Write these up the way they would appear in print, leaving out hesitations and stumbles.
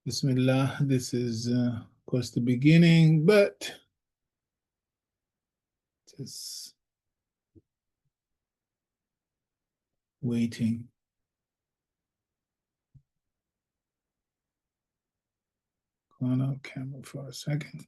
Bismillah. This is, of course, the beginning, but just waiting. Go on out camera for a second.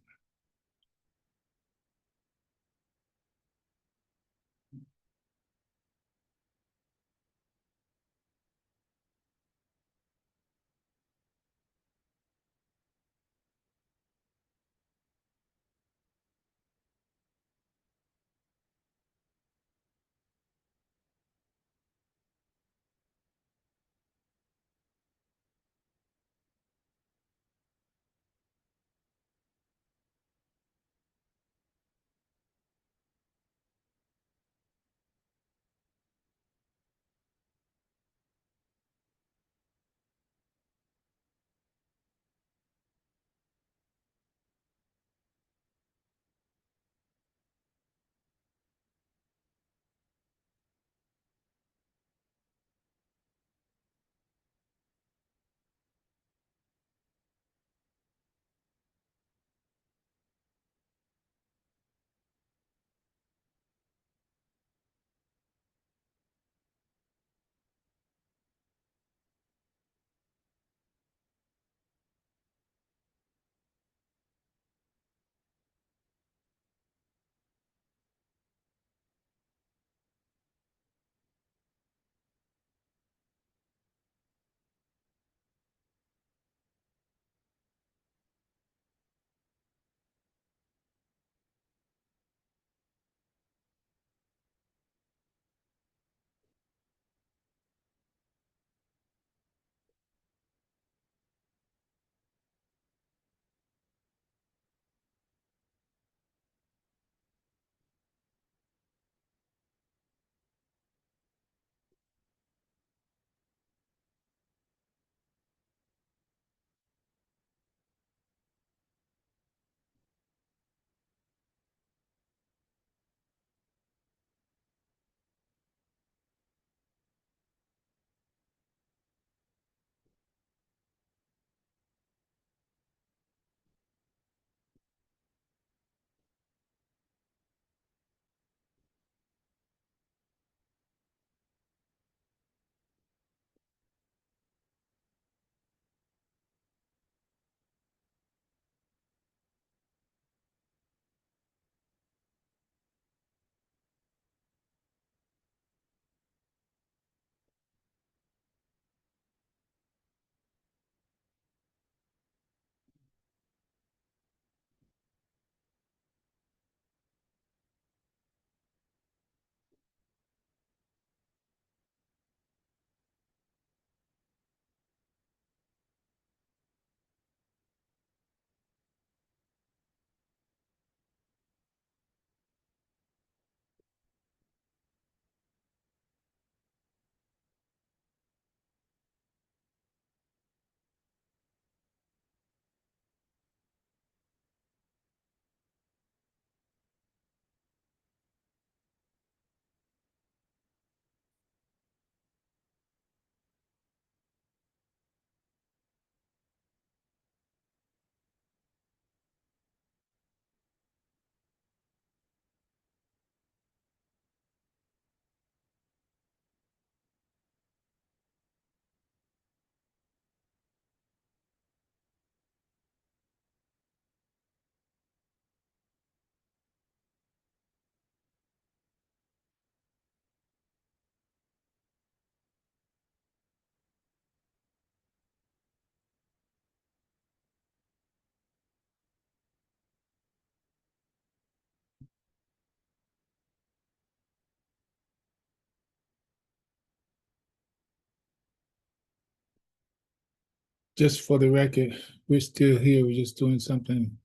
Just for the record, we're still here. We're just doing something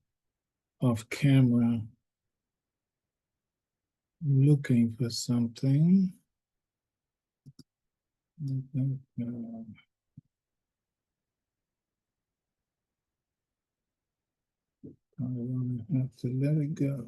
off camera. Looking for something. I have to let it go.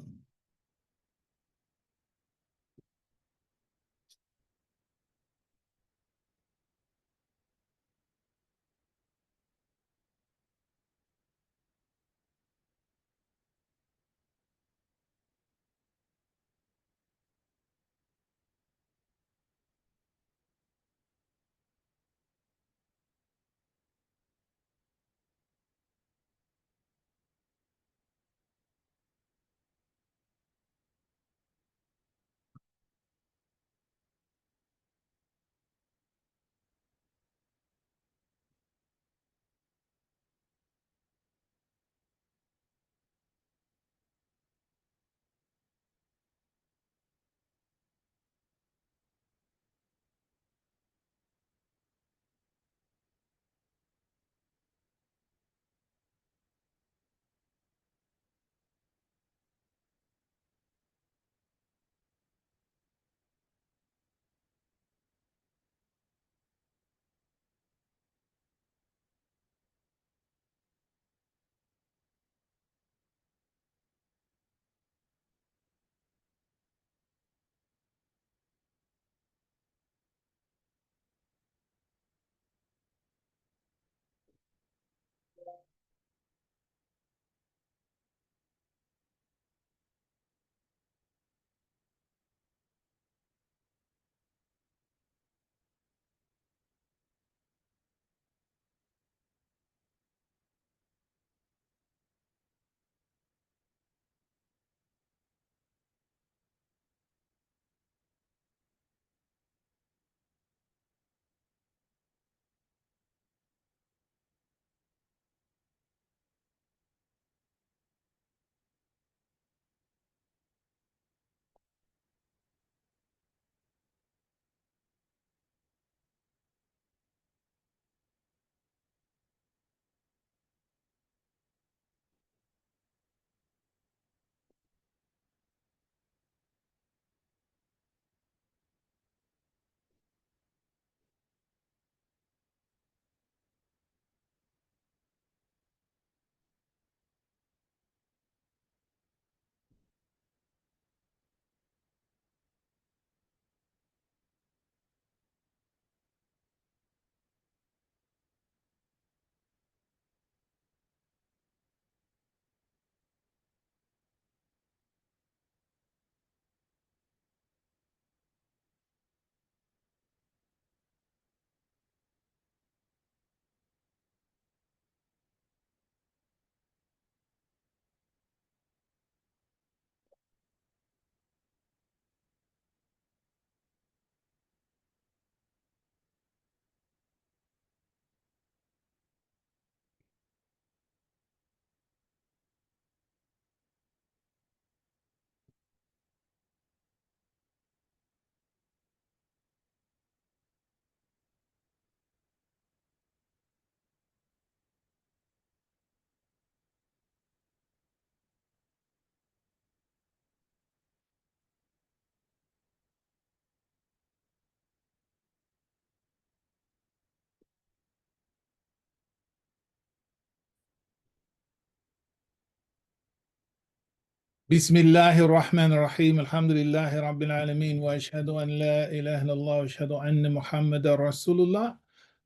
بسم الله الرحمن الرحيم الحمد لله رب العالمين وأشهد أن لا إله إلا الله وأشهد أن محمد رسول الله.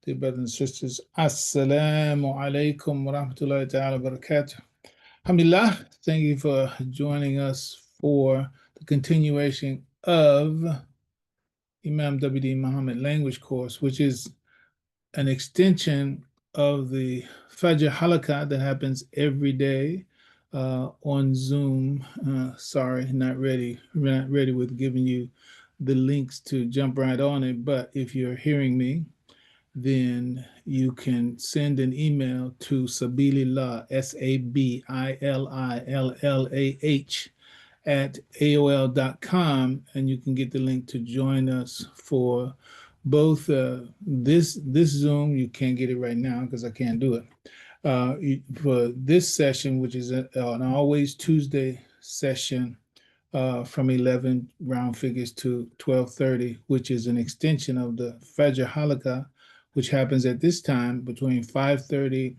Dear brothers and sisters, Assalamu alaikum wa rahmatullahi ta'ala wa barakatuh. Alhamdulillah, thank you for joining us for the continuation of Imam WD Mohammed language course, which is an extension of the Fajr Halaqa that happens every day on Zoom. Sorry, not ready. We're not ready with giving you the links to jump right on it. But if you're hearing me, then you can send an email to Sabilillah, Sabilillah, at AOL.com, and you can get the link to join us for both this Zoom. You can't get it right now because I can't do it. For this session, which is an always Tuesday session from 11 round figures to 12:30, which is an extension of the Fajr Halaqa, which happens at this time between 5:30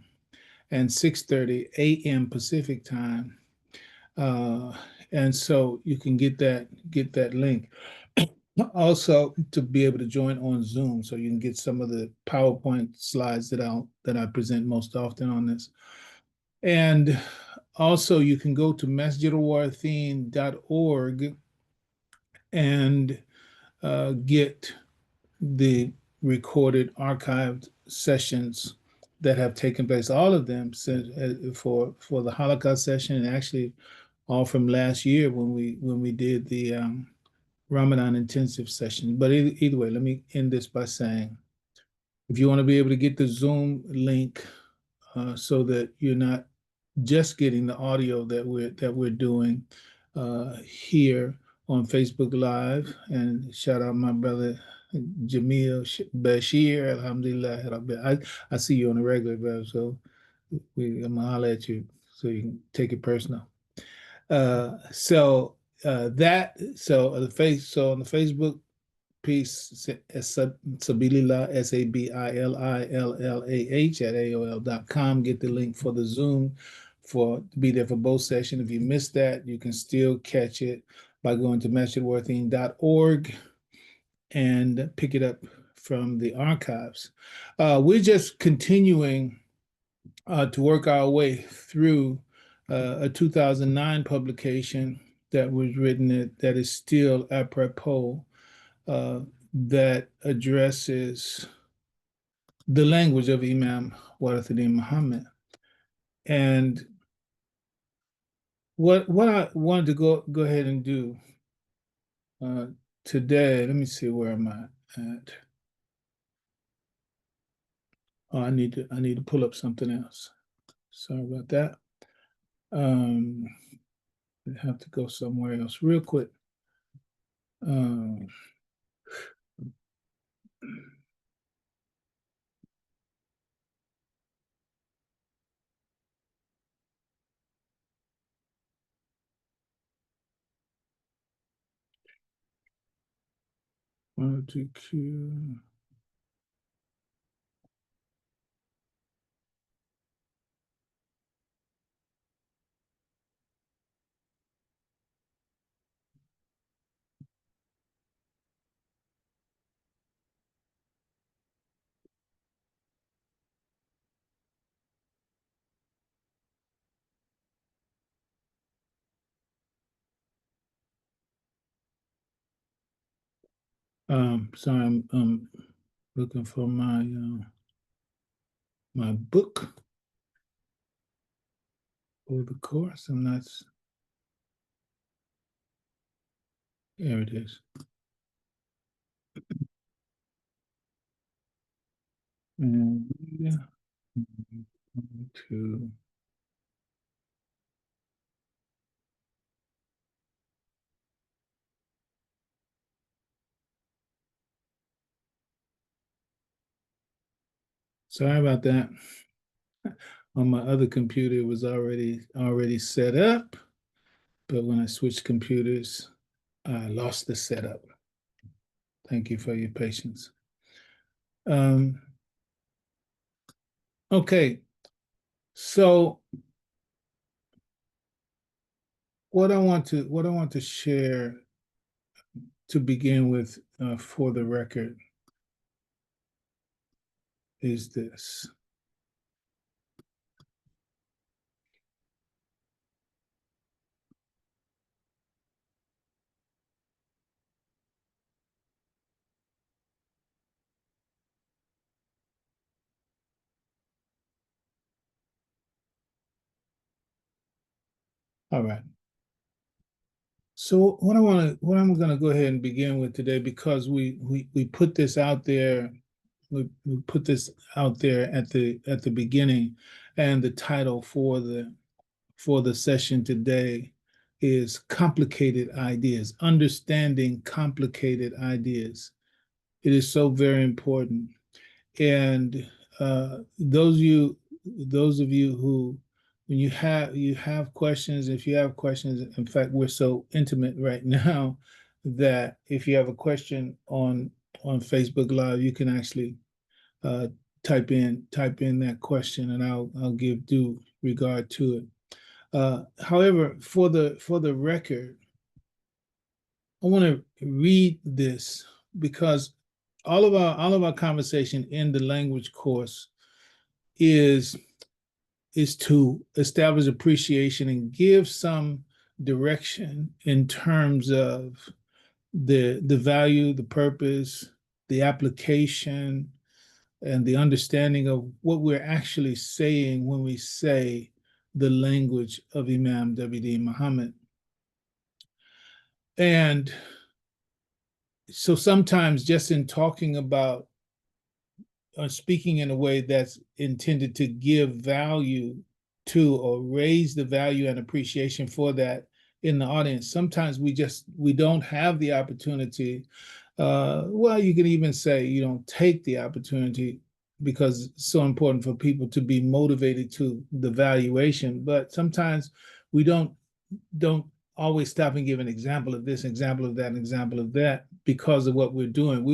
and 6:30 a.m. Pacific time. And so you can get that link. Also, to be able to join on Zoom, so you can get some of the PowerPoint slides that I present most often on this. And also, you can go to masjidalwarathin.org and get the recorded archived sessions that have taken place, all of them for the Holocaust session, and actually all from last year when we did the Ramadan intensive session. But either way, let me end this by saying, if you want to be able to get the Zoom link so that you're not just getting the audio that we're doing here on Facebook Live, and shout out my brother Jamil Bashir, Alhamdulillah. I see you on a regular, brother, so I'm gonna holler at you so you can take it personal. So on the Facebook piece, Sabilillah, Sabilillah at AOL.com. Get the link for the Zoom to be there for both sessions. If you missed that, you can still catch it by going to masjidalwarathin.org and pick it up from the archives. We're just continuing to work our way through a 2009 publication that was written that is still apropos, that addresses the language of Imam Warathuddin Muhammad. And what I wanted to go ahead and do today, let me see, where am I at? Oh, I need to pull up something else. Sorry about that. I have to go somewhere else real quick. 102Q. Sorry, I'm looking for my book for the course, and that's, here it is. And yeah, to sorry about that. On my other computer, it was already set up, but when I switched computers, I lost the setup. Thank you for your patience. Okay, so what I want to share to begin with, for the record, is this. All right. So what I'm going to go ahead and begin with today, because we put this out there, we put this out there at the beginning, and the title for the session today is complicated ideas, understanding complicated ideas. It is so very important. And those of you who, when you have questions, if you have questions, in fact, we're so intimate right now that if you have a question on Facebook Live, you can actually uh, type in that question, and I'll give due regard to it. However, for the record, I want to read this because all of our conversation in the language course is is to establish appreciation and give some direction in terms of the value, the purpose, the application, and the understanding of what we're actually saying when we say the language of Imam W.D. Muhammad. And so sometimes just in talking about speaking in a way that's intended to give value to or raise the value and appreciation for that in the audience, sometimes we don't have the opportunity. Well, you can even say you don't take the opportunity because it's so important for people to be motivated to the valuation. But sometimes we don't always stop and give an example of this, example of that, an example of that because of what we're doing.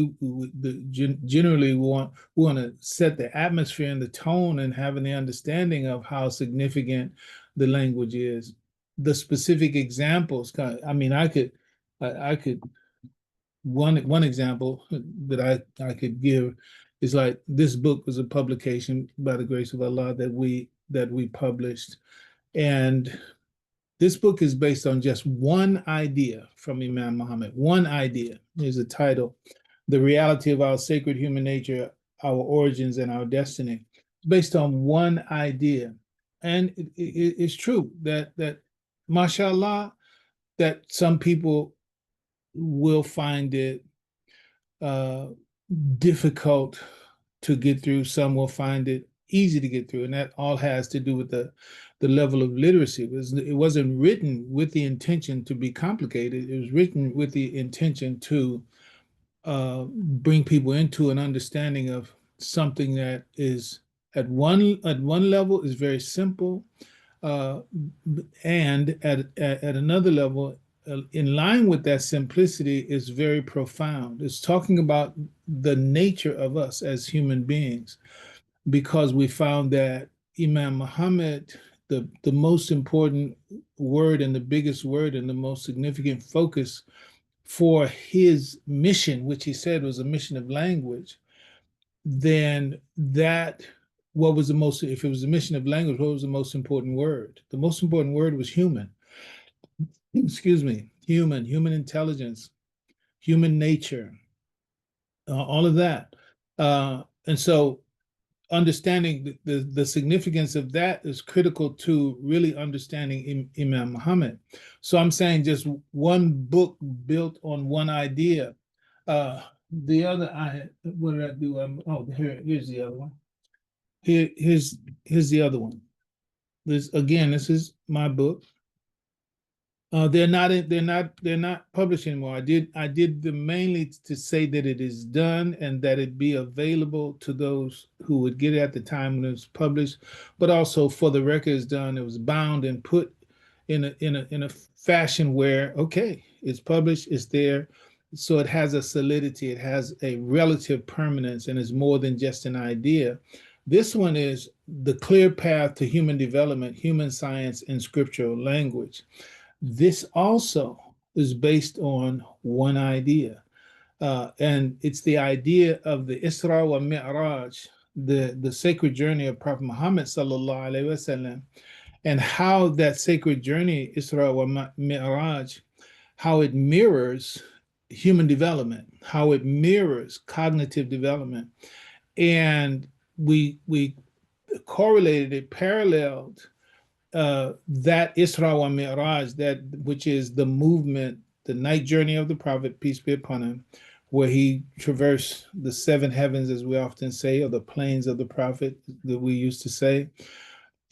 Generally we want to set the atmosphere and the tone and having the understanding of how significant the language is. The specific examples, I mean, I could one example that I could give is like this book was a publication by the grace of Allah that we published, and this book is based on just one idea from Imam Muhammad. One idea is the title, The Reality of Our Sacred Human Nature, Our Origins, and Our Destiny. It's based on one idea. And it's true that, mashallah, that some people will find it uh, difficult to get through. Some will find it easy to get through, and that all has to do with the level of literacy. It wasn't written with the intention to be complicated. It was written with the intention to bring people into an understanding of something that is at one level is very simple, uh, and at another level, in line with that simplicity, is very profound. It's talking about the nature of us as human beings, because we found that Imam Muhammad, the most important word and the biggest word and the most significant focus for his mission, which he said was a mission of language, then what was the most, if it was a mission of language, what was the most important word? The most important word was human. Excuse me, human intelligence, human nature, all of that. And so understanding the significance of that is critical to really understanding Imam Muhammad. So I'm saying just one book built on one idea. The other, what did I do? Here's the other one. Here's the other one. This is my book. They're not published anymore. I did them mainly to say that it is done and that it be available to those who would get it at the time when it was published, but also for the record is done. It was bound and put in a fashion where, okay, it's published, it's there, so it has a solidity, it has a relative permanence, and is more than just an idea. This one is the clear path to human development, human science, and scriptural language. This also is based on one idea, and it's the idea of the Isra wa Mi'raj, the sacred journey of Prophet Muhammad sallallahu alaihi wasallam, and how that sacred journey, Isra wa Mi'raj, how it mirrors human development, how it mirrors cognitive development, and we correlated it, paralleled that Isra wa Mi'raj, that which is the movement, the night journey of the Prophet, peace be upon him, where he traversed the seven heavens, as we often say, or the plains of the Prophet that we used to say,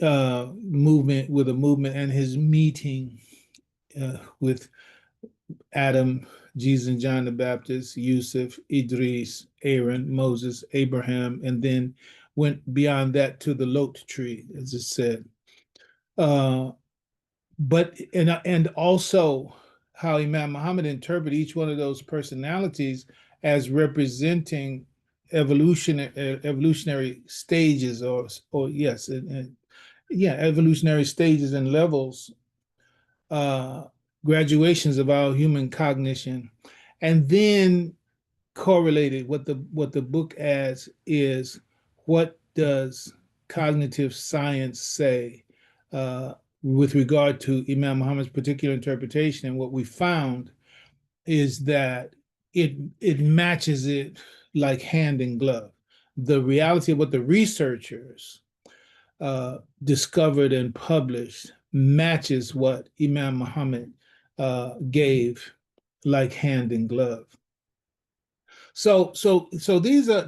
movement with a movement, and his meeting with Adam, Jesus and John the Baptist, Yusuf, Idris, Aaron, Moses, Abraham, and then went beyond that to the Lot tree, as it said. But and also how Imam Muhammad interpreted each one of those personalities as representing evolutionary stages, or yes, yeah, evolutionary stages and levels, uh, graduations of our human cognition, and then correlated what the book adds is, what does cognitive science say with regard to Imam Muhammad's particular interpretation. And what we found is that it matches it like hand in glove. The reality of what the researchers discovered and published matches what Imam Muhammad gave like hand in glove. So these are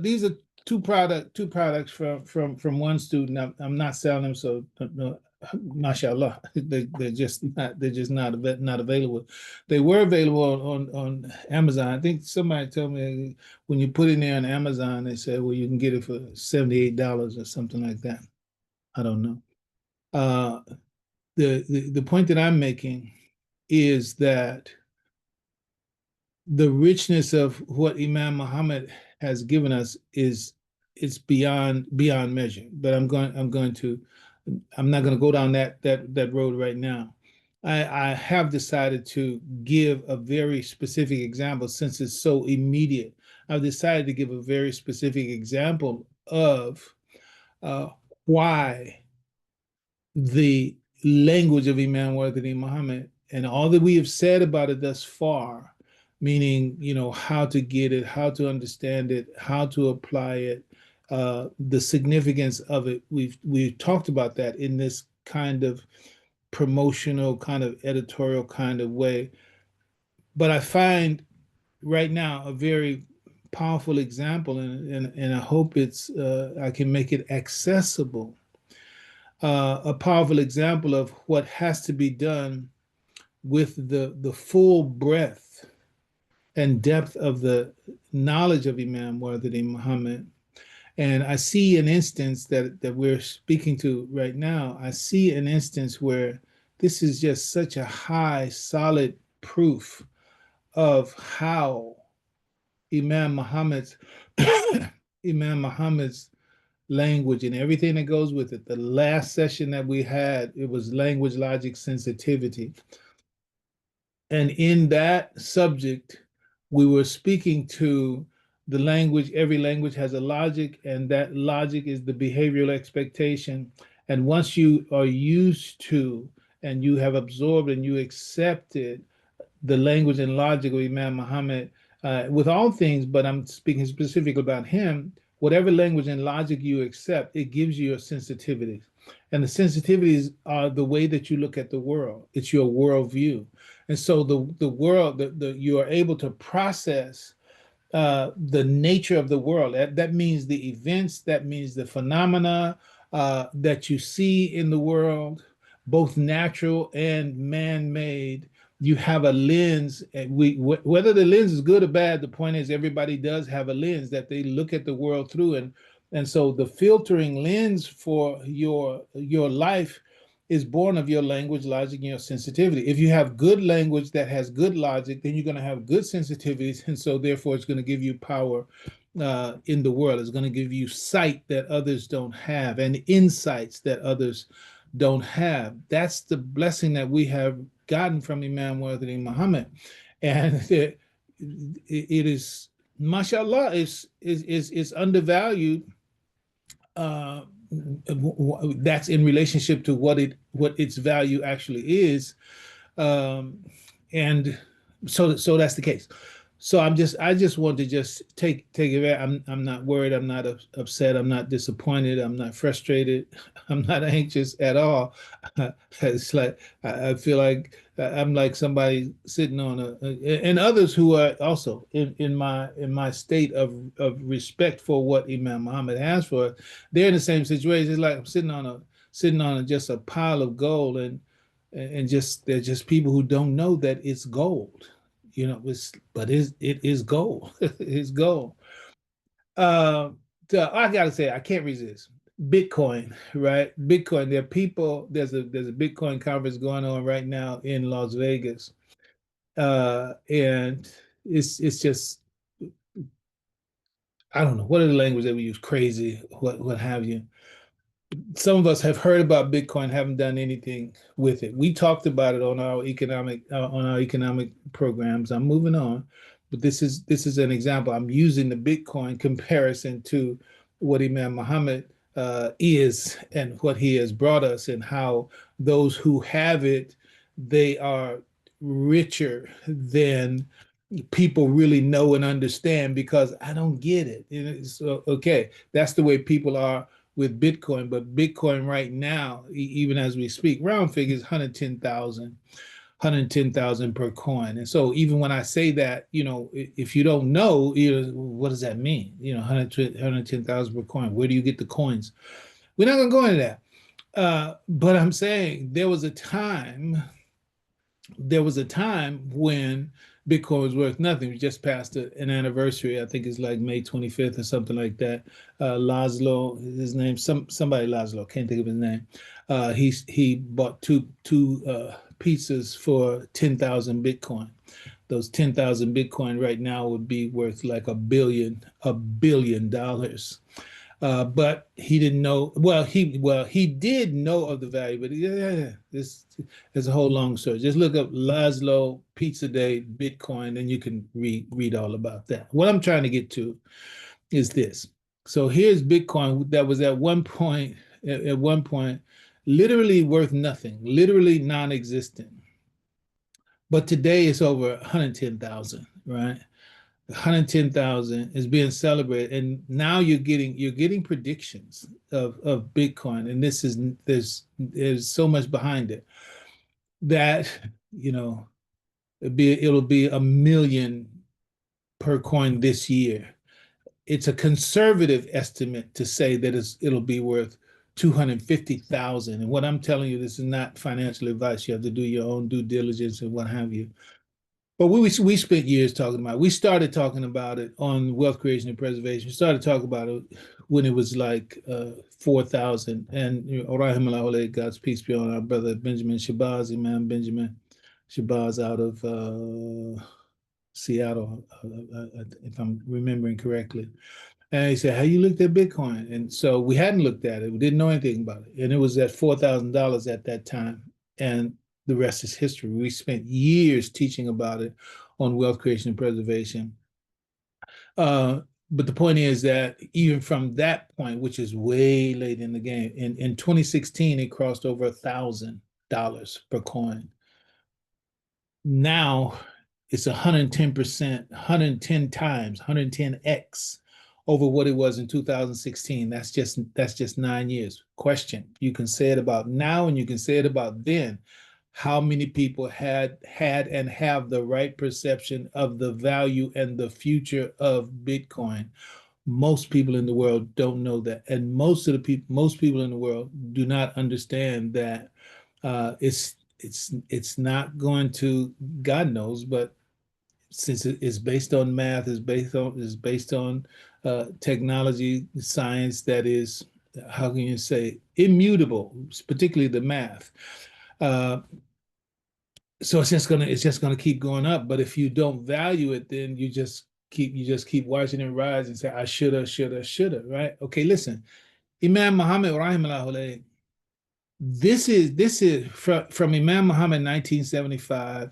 two products from one student. I'm not selling them, so no, mashallah, they're just not available. They were available on Amazon. I think somebody told me when you put it in there on Amazon, they said, well, you can get it for $78 or something like that. I don't know. Uh, the point that I'm making is that the richness of what Imam Muhammad has given us is beyond measure. But I'm not going to go down that road right now. I have decided to give a very specific example since it's so immediate. I've decided to give a very specific example of uh, why the language of Imam Muhammad and all that we have said about it thus far, meaning, how to get it, how to understand it, how to apply it, the significance of it. We've talked about that in this kind of promotional, kind of editorial kind of way. But I find right now a very powerful example, and I hope I can make it accessible, a powerful example of what has to be done with the full breadth and depth of the knowledge of Imam Muhammad. And I see an instance that we're speaking to right now. I see an instance where this is just such a high, solid proof of how Imam Muhammad's Imam Muhammad's language and everything that goes with it. The last session that we had, it was language, logic, sensitivity. And in that subject, we were speaking to the language. Every language has a logic, and that logic is the behavioral expectation. And once you are used to, and you have absorbed and you accepted the language and logic of Imam Muhammad, with all things, but I'm speaking specifically about him, whatever language and logic you accept, it gives you a sensitivity. And the sensitivities are the way that you look at the world. It's your worldview. And so the world, you are able to process the nature of the world. That means the events, that means the phenomena that you see in the world, both natural and man-made. You have a lens. Whether the lens is good or bad, the point is everybody does have a lens that they look at the world through, and so the filtering lens for your life is born of your language, logic, and your sensitivity. If you have good language that has good logic, then you're going to have good sensitivities, and so therefore it's going to give you power in the world. It's going to give you sight that others don't have and insights that others don't have. That's the blessing that we have gotten from Imam Muhammad, and it is, mashallah, is undervalued. uh, that's in relationship to what its value actually is, um, and so that's the case. So I just want to just take it back. I'm not worried. I'm not upset. I'm not disappointed. I'm not frustrated. I'm not anxious at all. It's like I feel like I'm like somebody sitting on and others who are also in my state of respect for what Imam Muhammad has for us. They're in the same situation. It's like I'm sitting on just a pile of gold, and just they're just people who don't know that it's gold. But it is gold. It's gold. Uh, I gotta say, I can't resist Bitcoin, right? Bitcoin. There are people. There's a Bitcoin conference going on right now in Las Vegas, and it's just, I don't know what are the language that we use. Crazy, what have you. Some of us have heard about Bitcoin, haven't done anything with it. We talked about it on our economic programs. I'm moving on, but this is an example. I'm using the Bitcoin comparison to what Imam Muhammad is and what he has brought us, and how those who have it, they are richer than people really know and understand, because I don't get it. So, okay, that's the way people are with Bitcoin. But Bitcoin right now, even as we speak, round figures 110,000 per coin. And so even when I say that, if you don't know, what does that mean? 110,000 per coin. Where do you get the coins? We're not going to go into that. But I'm saying there was a time when Bitcoin was worth nothing. We just passed an anniversary. I think it's like May 25th or something like that. Laszlo, his name, somebody Laszlo, can't think of his name. He bought two pizzas for 10,000 Bitcoin. Those 10,000 Bitcoin right now would be worth like $1 billion. But he didn't know. He did know of the value, but yeah, this is a whole long story. Just look up Laszlo Pizza Day Bitcoin, and you can read all about that. What I'm trying to get to is this. So here's Bitcoin that was at one point literally worth nothing, literally non-existent. But today it's over 110,000, right? 110,000 is being celebrated, and now you're getting predictions of Bitcoin, and there's so much behind it that you know it'll be 1 million per coin this year. It's a conservative estimate to say that it'll be worth 250,000. And what I'm telling you, this is not financial advice. You have to do your own due diligence and what have you. But we spent years talking about it. We started talking about it on wealth creation and preservation. We started talking about it when it was like 4,000. And Rahimahullah, God's peace be on our brother Benjamin Shabazz, Imam Benjamin Shabazz out of Seattle, if I'm remembering correctly. And he said, "Have you looked at Bitcoin?" And so we hadn't looked at it. We didn't know anything about it. And it was at $4,000 at that time. And the rest is history. We spent years teaching about it on wealth creation and preservation. But the point is that even from that point, which is way late in the game, in 2016, it crossed over $1,000 per coin. Now it's 110%, 110 times, 110x over what it was in 2016. That's just 9 years. Question: you can say it about now, and you can say it about then. How many people had and have the right perception of the value and the future of Bitcoin? Most people in the world don't know that, and most people in the world do not understand that it's not going to, God knows, but since it's based on math, it's based on technology, science that is, how can you say, immutable, particularly the math. Uh, so it's just gonna keep going up. But if you don't value it, then you just keep watching it rise and say, I shoulda, shoulda, shoulda, right? Okay, listen, Imam Muhammad rahimahullah, This is from Imam Muhammad 1975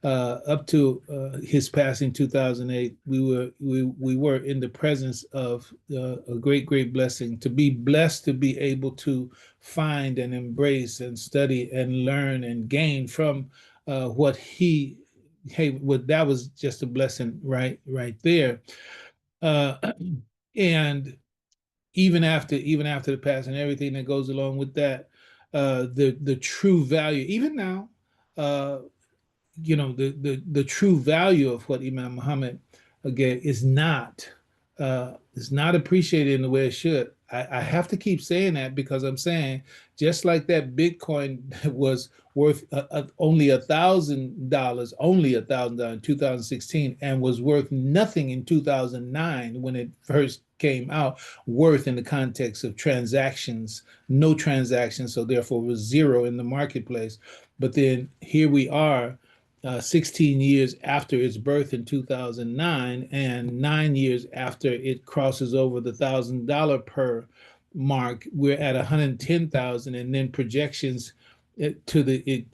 up to his passing 2008. We were in the presence of a great blessing, to be blessed to be able to find and embrace and study and learn and gain from what he hey what that was just a blessing right there. uh, and even after the past and everything that goes along with that, the true value, even now, uh, the true value of what Imam Muhammad again is not appreciated in the way it should. I have to keep saying that because I'm saying just like that Bitcoin was worth only $1,000 in 2016 and was worth nothing in 2009 when it first came out, worth in the context of transactions, no transactions, so therefore was zero in the marketplace. But then here we are, 16 years after its birth in 2009, and 9 years after it crosses over the $1,000 per mark, we're at 110,000, and then projections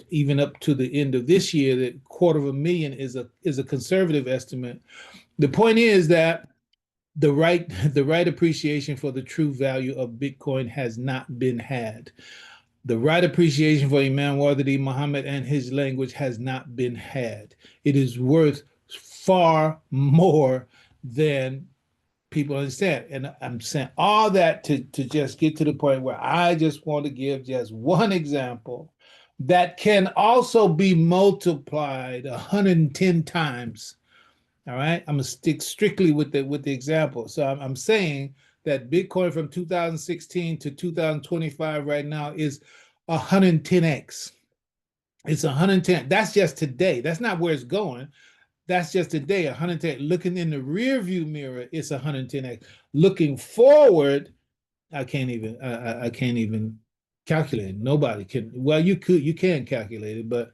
even up to the end of this year, that 250,000 is a conservative estimate. The point is that the right appreciation for the true value of Bitcoin has not been had. The right appreciation for Imam Wardadi Muhammad and his language has not been had. It is worth far more than people understand. And I'm saying all that to just get to the point where I just want to give just one example that can also be multiplied 110 times. All right, I'm gonna stick strictly with the example. So I'm saying that Bitcoin from 2016 to 2025 right now is 110x. It's 110. That's just today. That's not where it's going. That's just today. 110. Looking in the rear view mirror, it's 110x. Looking forward, I can't even calculate it. Nobody can. Well, you can calculate it, but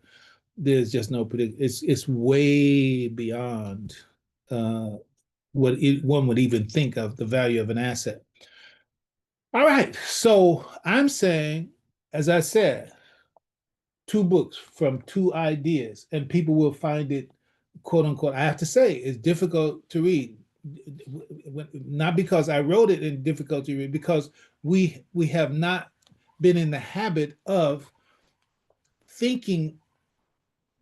there's just no predict. It's way beyond uh, one would even think of the value of an asset. All right, so I'm saying, as I said, two books from two ideas, and people will find it, quote unquote. I have to say, it's difficult to read, not because I wrote it in difficult to read, because we have not been in the habit of thinking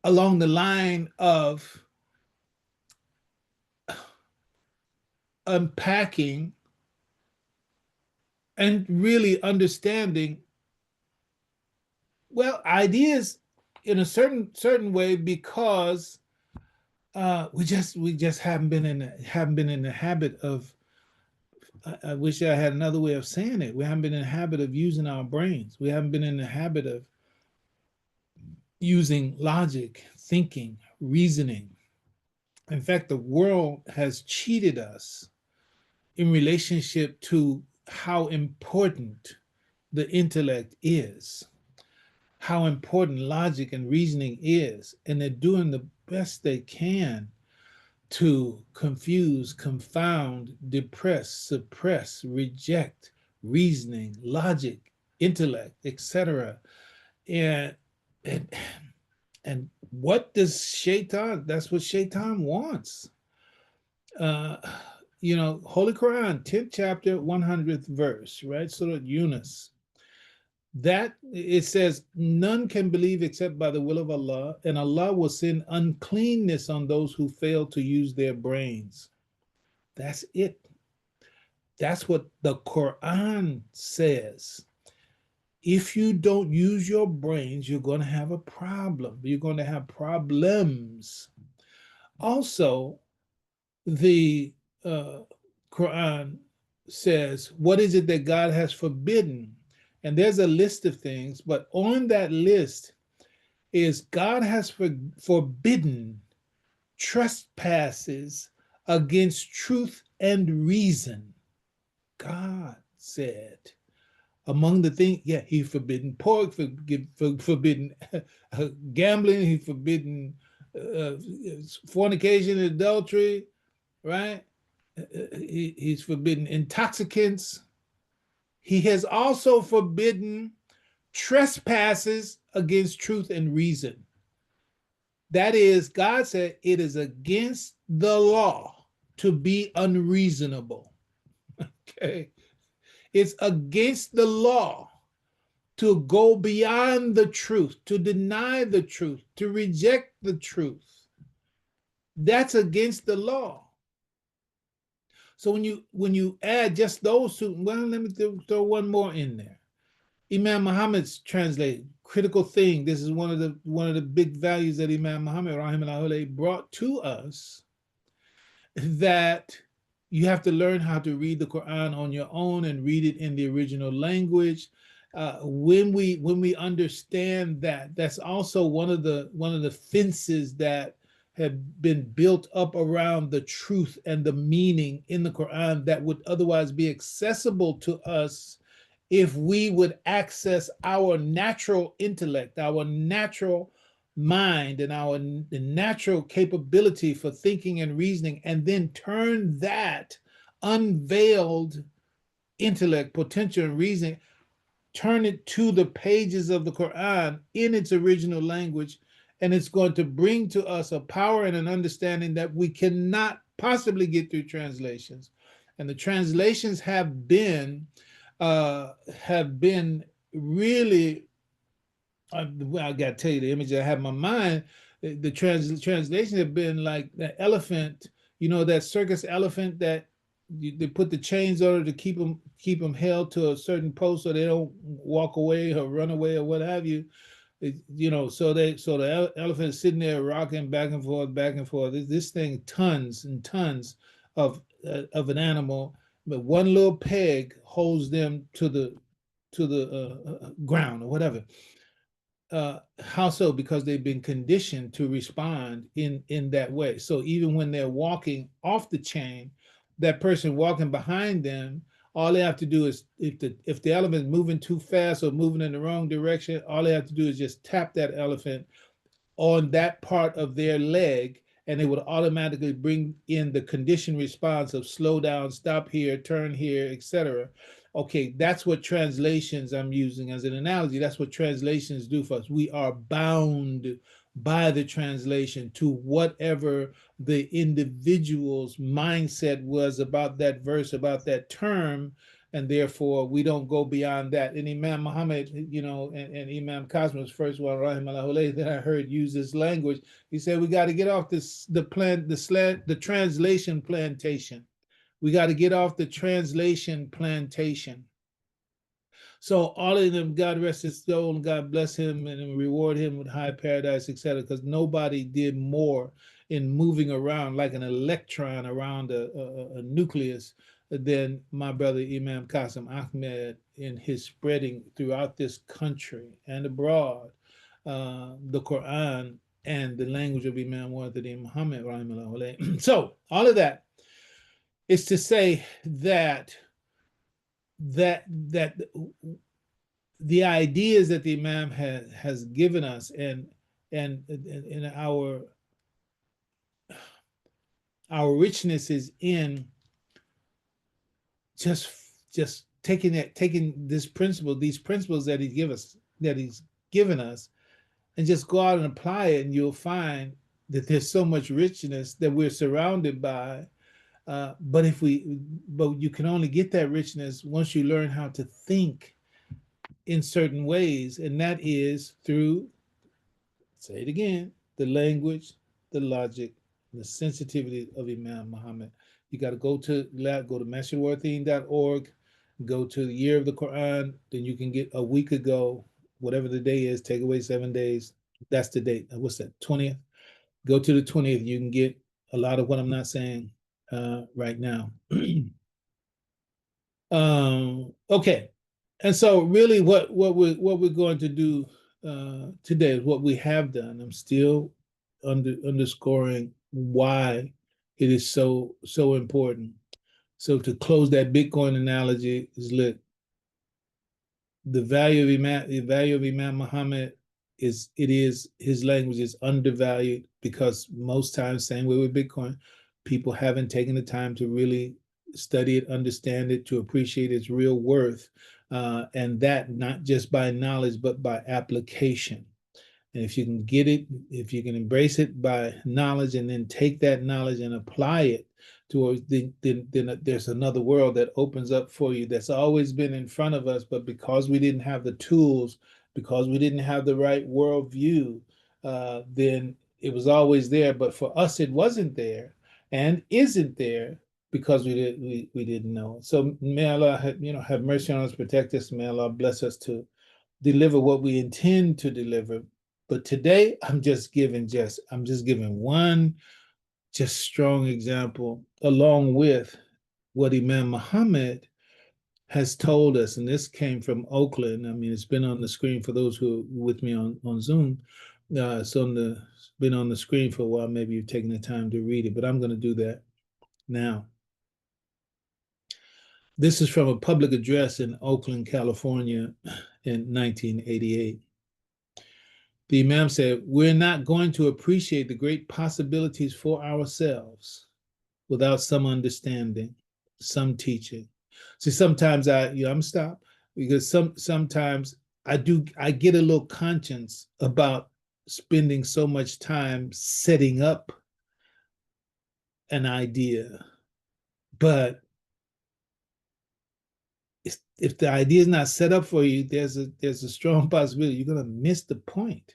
along the line of unpacking and really understanding, well, ideas in a certain way, because we just haven't been in the habit of. I wish I had another way of saying it. We haven't been in the habit of using our brains. We haven't been in the habit of using logic, thinking, reasoning. In fact, the world has cheated us in relationship to how important the intellect is, how important logic and reasoning is, and they're doing the best they can to confuse, confound, depress, suppress, reject reasoning, logic, intellect, etc. And and and what does Shaitan? That's what Shaitan wants. Uh, Holy Quran, 10th chapter, 100th verse, right? Surah Yunus. That it says, none can believe except by the will of Allah, and Allah will send uncleanness on those who fail to use their brains. That's it. That's what the Quran says. If you don't use your brains, you're going to have a problem. You're going to have problems. Also, the Quran says, what is it that God has forbidden? And there's a list of things, but on that list is God has forbidden trespasses against truth and reason. God said, among the things, yeah, he forbidden pork, forbidden gambling, he forbidden fornication and adultery, right? He's forbidden intoxicants. He has also forbidden trespasses against truth and reason. That is, God said it is against the law to be unreasonable. Okay. It's against the law to go beyond the truth, to deny the truth, to reject the truth. That's against the law. So when you add just those two, well, let me throw one more in there. Imam Muhammad's translated critical thing. This is one of the big values that Imam Muhammad rahimahullah brought to us, that you have to learn how to read the Quran on your own and read it in the original language. When we understand that, that's also one of the fences that have been built up around the truth and the meaning in the Quran that would otherwise be accessible to us if we would access our natural intellect, our natural mind, and our natural capability for thinking and reasoning, and then turn that unveiled intellect, potential, and reasoning, turn it to the pages of the Quran in its original language, and it's going to bring to us a power and an understanding that we cannot possibly get through translations. And the translations have been really, I got to tell you, the image I have in my mind, the translations have been like the elephant, that circus elephant that they put the chains on it to keep them held to a certain post so they don't walk away or run away or what have you. So the elephant is sitting there rocking back and forth, back and forth. This thing, tons and tons of an animal, but one little peg holds them to the ground or whatever. How so? Because they've been conditioned to respond in that way. So even when they're walking off the chain, that person walking behind them, all they have to do is, if the elephant is moving too fast or moving in the wrong direction, all they have to do is just tap that elephant on that part of their leg, and it would automatically bring in the conditioned response of slow down, stop here, turn here, etc. Okay, that's what translations, I'm using as an analogy, that's what translations do for us. We are bound by the translation to whatever the individual's mindset was about that verse, about that term, and therefore we don't go beyond that. And Imam Muhammad, and Imam Cosmos, first one, rahimahullah, that I heard use this language. He said we got to get off the translation plantation. We got to get off the translation plantation. So all of them, God rest his soul, and God bless him and reward him with high paradise, etc. Because nobody did more in moving around like an electron around a nucleus than my brother Imam Qasim Ahmed in his spreading throughout this country and abroad the Quran and the language of Imam Muhammad. So all of that is to say that the ideas that the Imam has given us, and our richness is in just taking these principles that he's given us, and just go out and apply it, and you'll find that there's so much richness that we're surrounded by. But you can only get that richness once you learn how to think in certain ways, and that is through, say it again, the language, the logic, the sensitivity of Imam Muhammad. You got to go to masterworthing.org, go to the year of the Quran, then you can get a week ago, whatever the day is, take away 7 days. That's the date. What's that? 20th. Go to the 20th. You can get a lot of what I'm not saying right now. Okay. And so really what we're going to do today is what we have done. I'm still underscoring why it is so important. So to close that Bitcoin analogy is, look, the value of Imam Muhammad is his language is undervalued, because most times, same way with Bitcoin, people haven't taken the time to really study it, understand it, to appreciate its real worth, and that not just by knowledge, but by application. And if you can get it, if you can embrace it by knowledge and then take that knowledge and apply it towards, then there's another world that opens up for you that's always been in front of us. But because we didn't have the tools, because we didn't have the right worldview, then it was always there. But for us, it wasn't there and isn't there because we didn't know. So may Allah have mercy on us, protect us. May Allah bless us to deliver what we intend to deliver. But today I'm just giving one just strong example along with what Imam Mohammed has told us. And this came from Oakland. I mean, it's been on the screen for those who are with me on Zoom. It's been on the screen for a while. Maybe you've taken the time to read it, but I'm going to do that now. This is from a public address in Oakland, California in 1988. The Imam said, "We're not going to appreciate the great possibilities for ourselves without some understanding, some teaching." See, sometimes I'm stop because sometimes I get a little conscience about spending so much time setting up an idea. But if the idea is not set up for you, there's a strong possibility you're going to miss the point.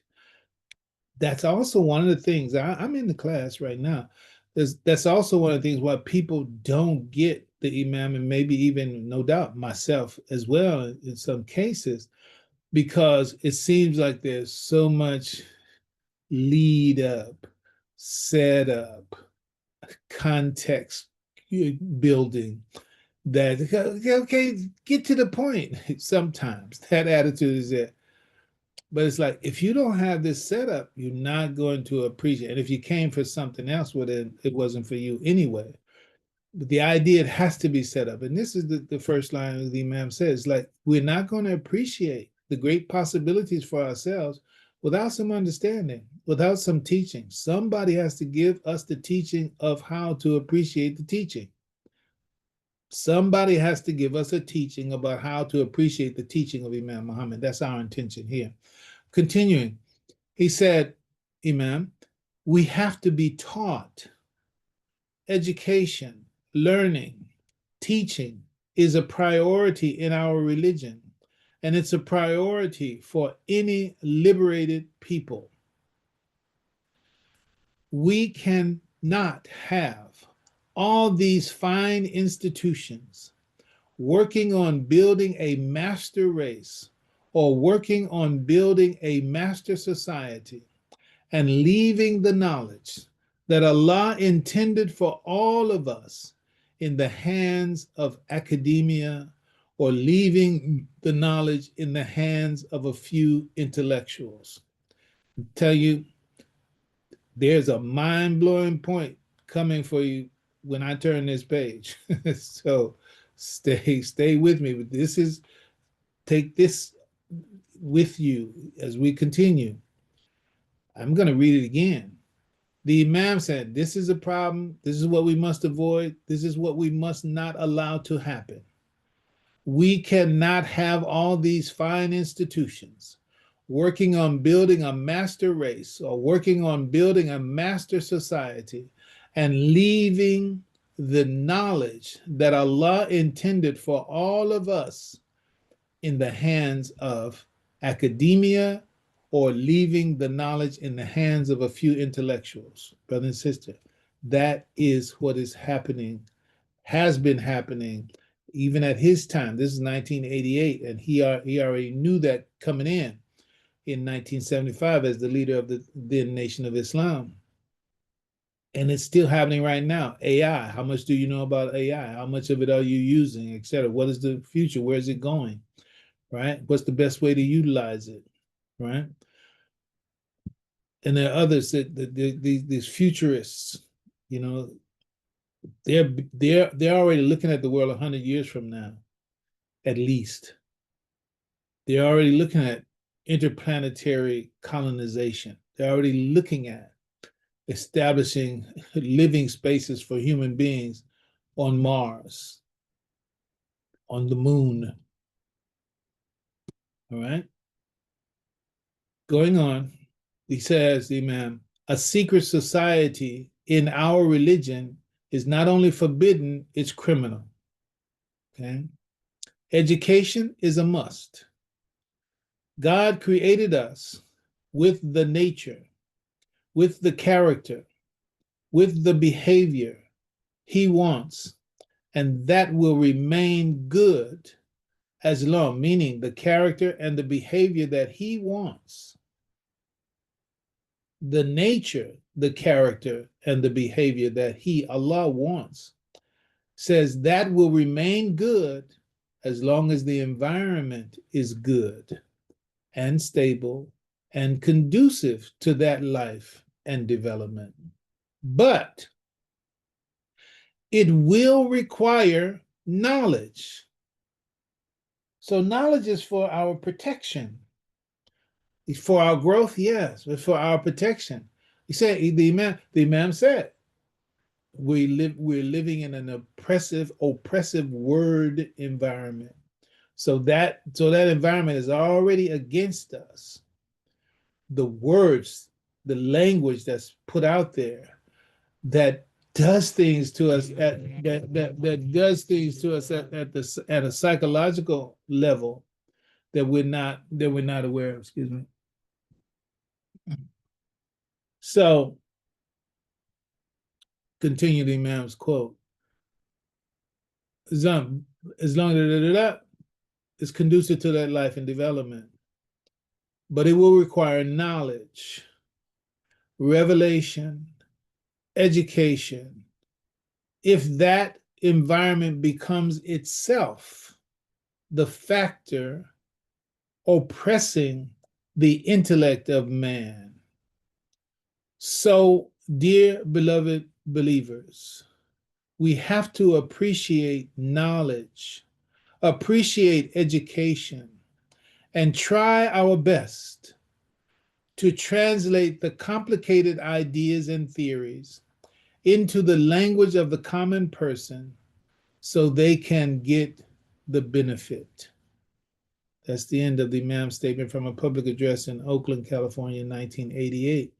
That's also one of the things. I'm in the class right now. That's also one of the things why people don't get the Imam, and maybe even, no doubt, myself as well in some cases, because it seems like there's so much lead up, set up, context building that, okay, get to the point. Sometimes that attitude is there. But it's like, if you don't have this setup, you're not going to appreciate it. And if you came for something else, well, then it wasn't for you anyway. But the idea, it has to be set up. And this is the first line of the Imam says, like, we're not going to appreciate the great possibilities for ourselves without some understanding, without some teaching. Somebody has to give us the teaching of how to appreciate the teaching. Somebody has to give us a teaching about how to appreciate the teaching of Imam Muhammad. That's our intention here. Continuing, he said, Imam, we have to be taught. Education, learning, teaching is a priority in our religion, and it's a priority for any liberated people. We cannot have all these fine institutions working on building a master race or working on building a master society and leaving the knowledge that Allah intended for all of us in the hands of academia, or leaving the knowledge in the hands of a few intellectuals. I tell you, there's a mind-blowing point coming for you when I turn this page. So stay with me. Take this with you as we continue. I'm going to read it again. The Imam said, this is a problem. This is what we must avoid. This is what we must not allow to happen. We cannot have all these fine institutions working on building a master race or working on building a master society and leaving the knowledge that Allah intended for all of us in the hands of academia, or leaving the knowledge in the hands of a few intellectuals. Brother and sister, that is what is happening, has been happening even at his time. This is 1988, and he already knew that coming in 1975 as the leader of the then Nation of Islam. And it's still happening right now. AI, how much do you know about AI? How much of it are you using, et cetera? What is the future? Where is it going? Right? What's the best way to utilize it? Right? And there are others these futurists, they're already looking at the world 100 years from now, at least. They're already looking at interplanetary colonization. They're already looking at establishing living spaces for human beings on Mars, on the moon. All right. Going on, he says, the Imam, a secret society in our religion is not only forbidden, it's criminal. Okay. Education is a must. God created us with the nature, with the character, with the behavior he wants, and that will remain good as long, meaning the character and the behavior that he wants, the nature, the character, and the behavior that he, Allah, wants, says that will remain good as long as the environment is good and stable and conducive to that life and development. But it will require knowledge. So knowledge is for our protection. It's for our growth, yes, but for our protection. He said, the Imam said, we're living in an oppressive word environment. So that environment is already against us. The words, the language that's put out there that does things to us that does things to us at a psychological level that we're not aware of. Excuse me. So continue the Imam's quote. As long as it's conducive to that life and development, but it will require knowledge, revelation, education. If that environment becomes itself the factor oppressing the intellect of man. So, dear beloved believers, we have to appreciate knowledge, appreciate education, and try our best to translate the complicated ideas and theories into the language of the common person so they can get the benefit. That's the end of the Imam's statement from a public address in Oakland, California in 1988.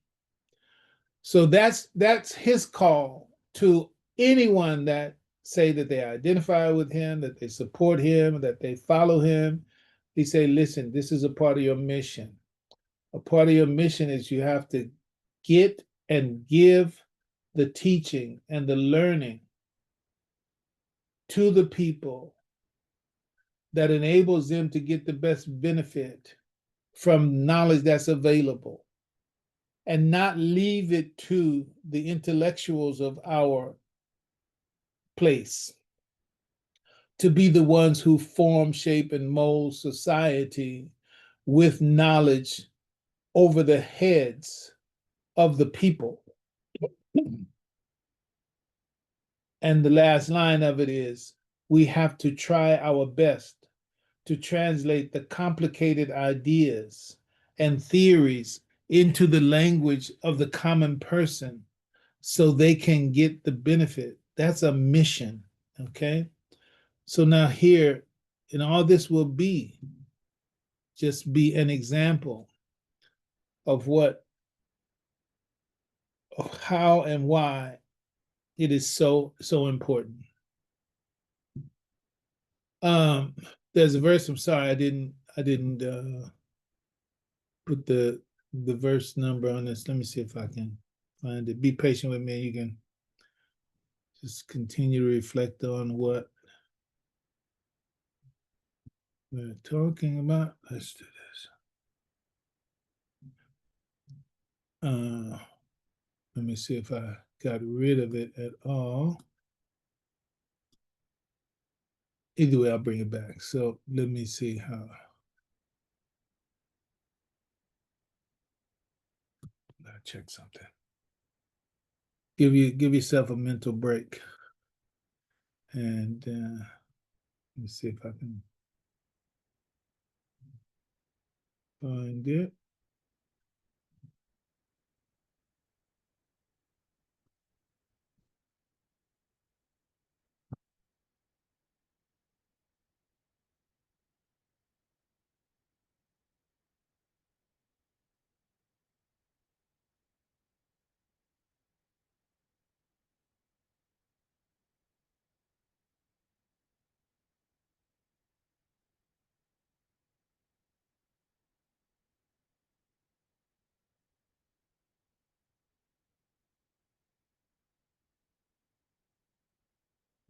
So that's his call to anyone that say that they identify with him, that they support him, that they follow him. He say, listen, this is a part of your mission. A part of your mission is you have to get and give the teaching and the learning to the people that enables them to get the best benefit from knowledge that's available, and not leave it to the intellectuals of our place to be the ones who form, shape, and mold society with knowledge over the heads of the people. And the last line of it is, we have to try our best to translate the complicated ideas and theories into the language of the common person so they can get the benefit. That's a mission, okay? So now here, and all this will be just be an example of of how and why it is so important. There's a verse. I'm sorry, I didn't put the verse number on this. Let me see if I can find it. Be patient with me. You can just continue to reflect on what we're talking about. Let's do this. Let me see if I got rid of it at all. Either way, I'll bring it back. So let me see how. I'll check something. Give yourself a mental break, and let me see if I can find it.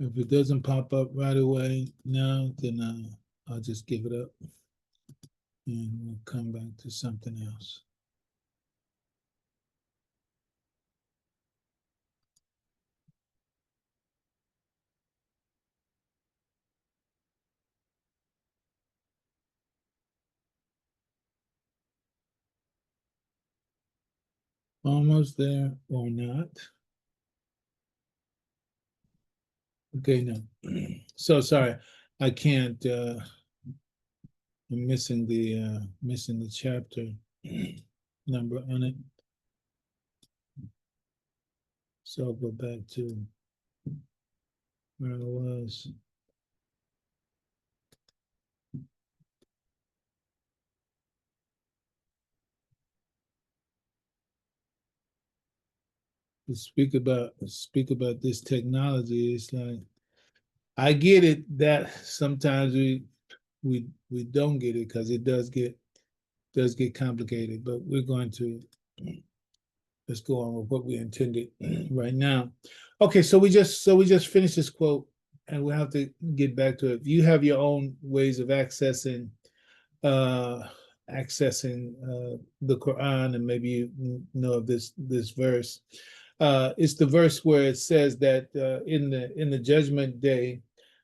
If it doesn't pop up right away now, then I'll just give it up and we'll come back to something else. Almost there or not. Okay, no. So sorry, I can't. I'm missing the chapter number on it. So I'll go back to where I was. To speak about this technology. It's like I get it that sometimes we don't get it because it does get complicated, but we're going to let's go on with what we intended right now. Okay, so we just finished this quote and we'll have to get back to it. You have your own ways of accessing uh the Quran, and maybe you know of this verse. It's the verse where it says that in the judgment day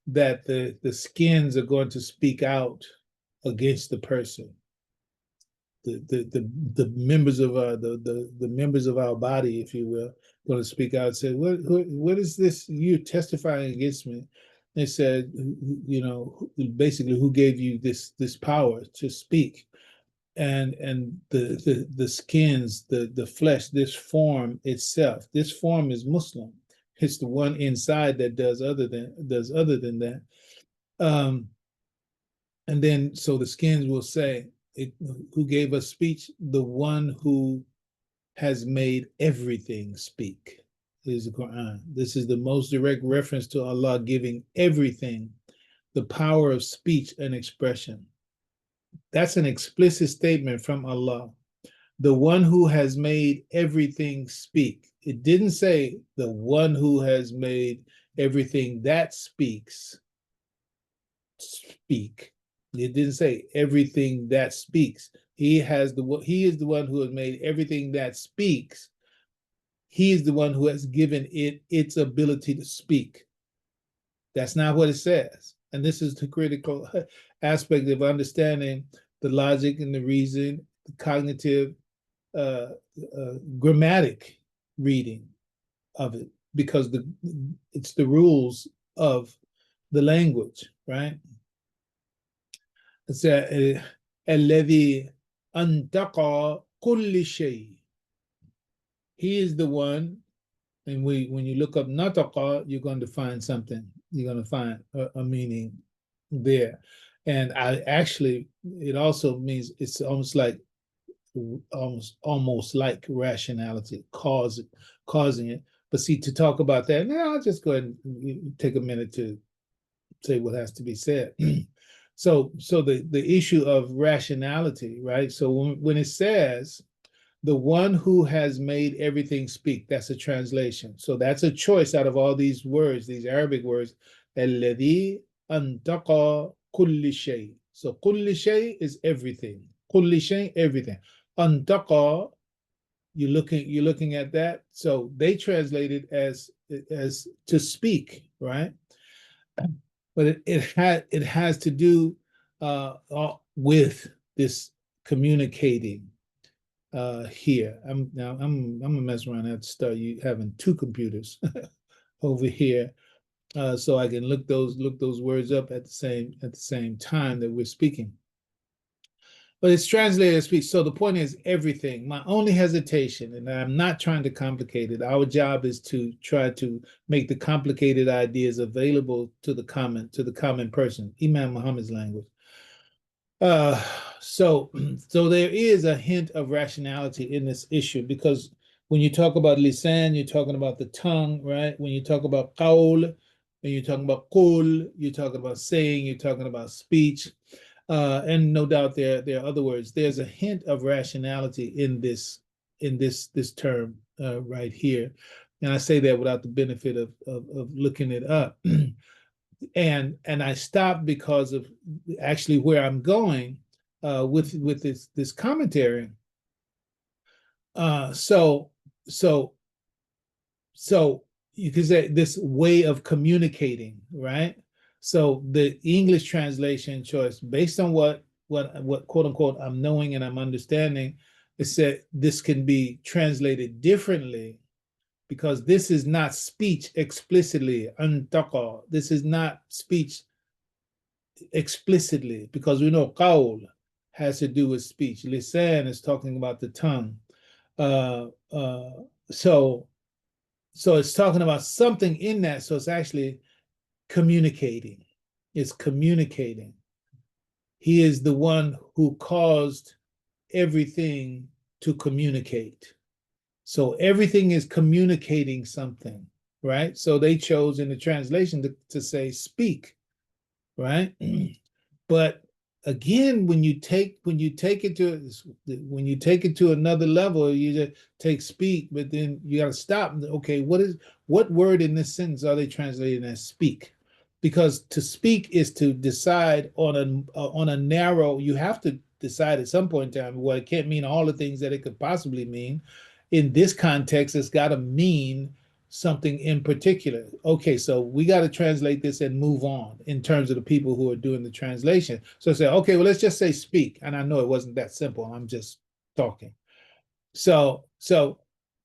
that the skins are going to speak out against the person. The members of the members of our body, if you will, going to speak out and say, what is this you testifying against me? They said, you know, basically, who gave you this power to speak? And the skins, the flesh, this form itself, this form is Muslim. It's the one inside that does other than that. And then so the skins will say, who gave us speech? The one who has made everything speak. Is the Quran. This is the most direct reference to Allah giving everything the power of speech and expression. That's an explicit statement from Allah. The one who has made everything speak. It didn't say the one who has made everything that speaks speak. It didn't say everything that speaks. He is the one who has made everything that speaks. He is the one who has given it its ability to speak. That's not what it says. And this is the critical aspect of understanding the logic and the reason, the cognitive, grammatic reading of it, because it's the rules of the language, right? It's الذي أنطق كل شيء. He is the one, and when you look up nataqa, you're going to find something. You're going to find a meaning there. And it also means it's almost like rationality, causing it. But see, to talk about that, now I'll just go ahead and take a minute to say what has to be said. So the issue of rationality, right? So when it says the one who has made everything speak, that's a translation. So that's a choice out of all these words, these Arabic words. الذي أنطق كل شيء. So كل شيء is everything. كل شيء, everything. أنطق, you're looking at that. So they translate it as to speak, right? But it has to do with this communicating here. I'm gonna mess around and have to start you having two computers over here, so I can look those words up at the same time that we're speaking. But it's translated as speech. So the point is everything. My only hesitation, and I'm not trying to complicate it. Our job is to try to make the complicated ideas available to the common person. Imam Muhammad's language. Uh, so there is a hint of rationality in this issue, because when you talk about lisan, you're talking about the tongue, right? When you talk about qawl, when you're talking about qul, you're talking about saying, you're talking about speech. And no doubt there are other words. There's a hint of rationality in this term right here. And I say that without the benefit of looking it up. And I stopped because of actually where I'm going with this commentary. So you could say this way of communicating, right? So the English translation choice, based on what quote unquote I'm knowing and I'm understanding, it said this can be translated differently because this is not speech explicitly. Antaqa. This is not speech explicitly because we know qawl has to do with speech. Lisan is talking about the tongue. Uh, uh, so it's talking about something in that. So it's actually communicating. It's communicating. He is the one who caused everything to communicate. So everything is communicating something, right? So they chose in the translation to say speak, right? But again, when you take it to another level, you just take speak, but then you got to stop. Okay, what word in this sentence are they translating as speak? Because to speak is to decide on a narrow. You have to decide at some point in time. Well, it can't mean all the things that it could possibly mean. In this context, it's got to mean something in particular. Okay, so we got to translate this and move on in terms of the people who are doing the translation. So say, okay, well, let's just say speak. And I know it wasn't that simple. I'm just talking. So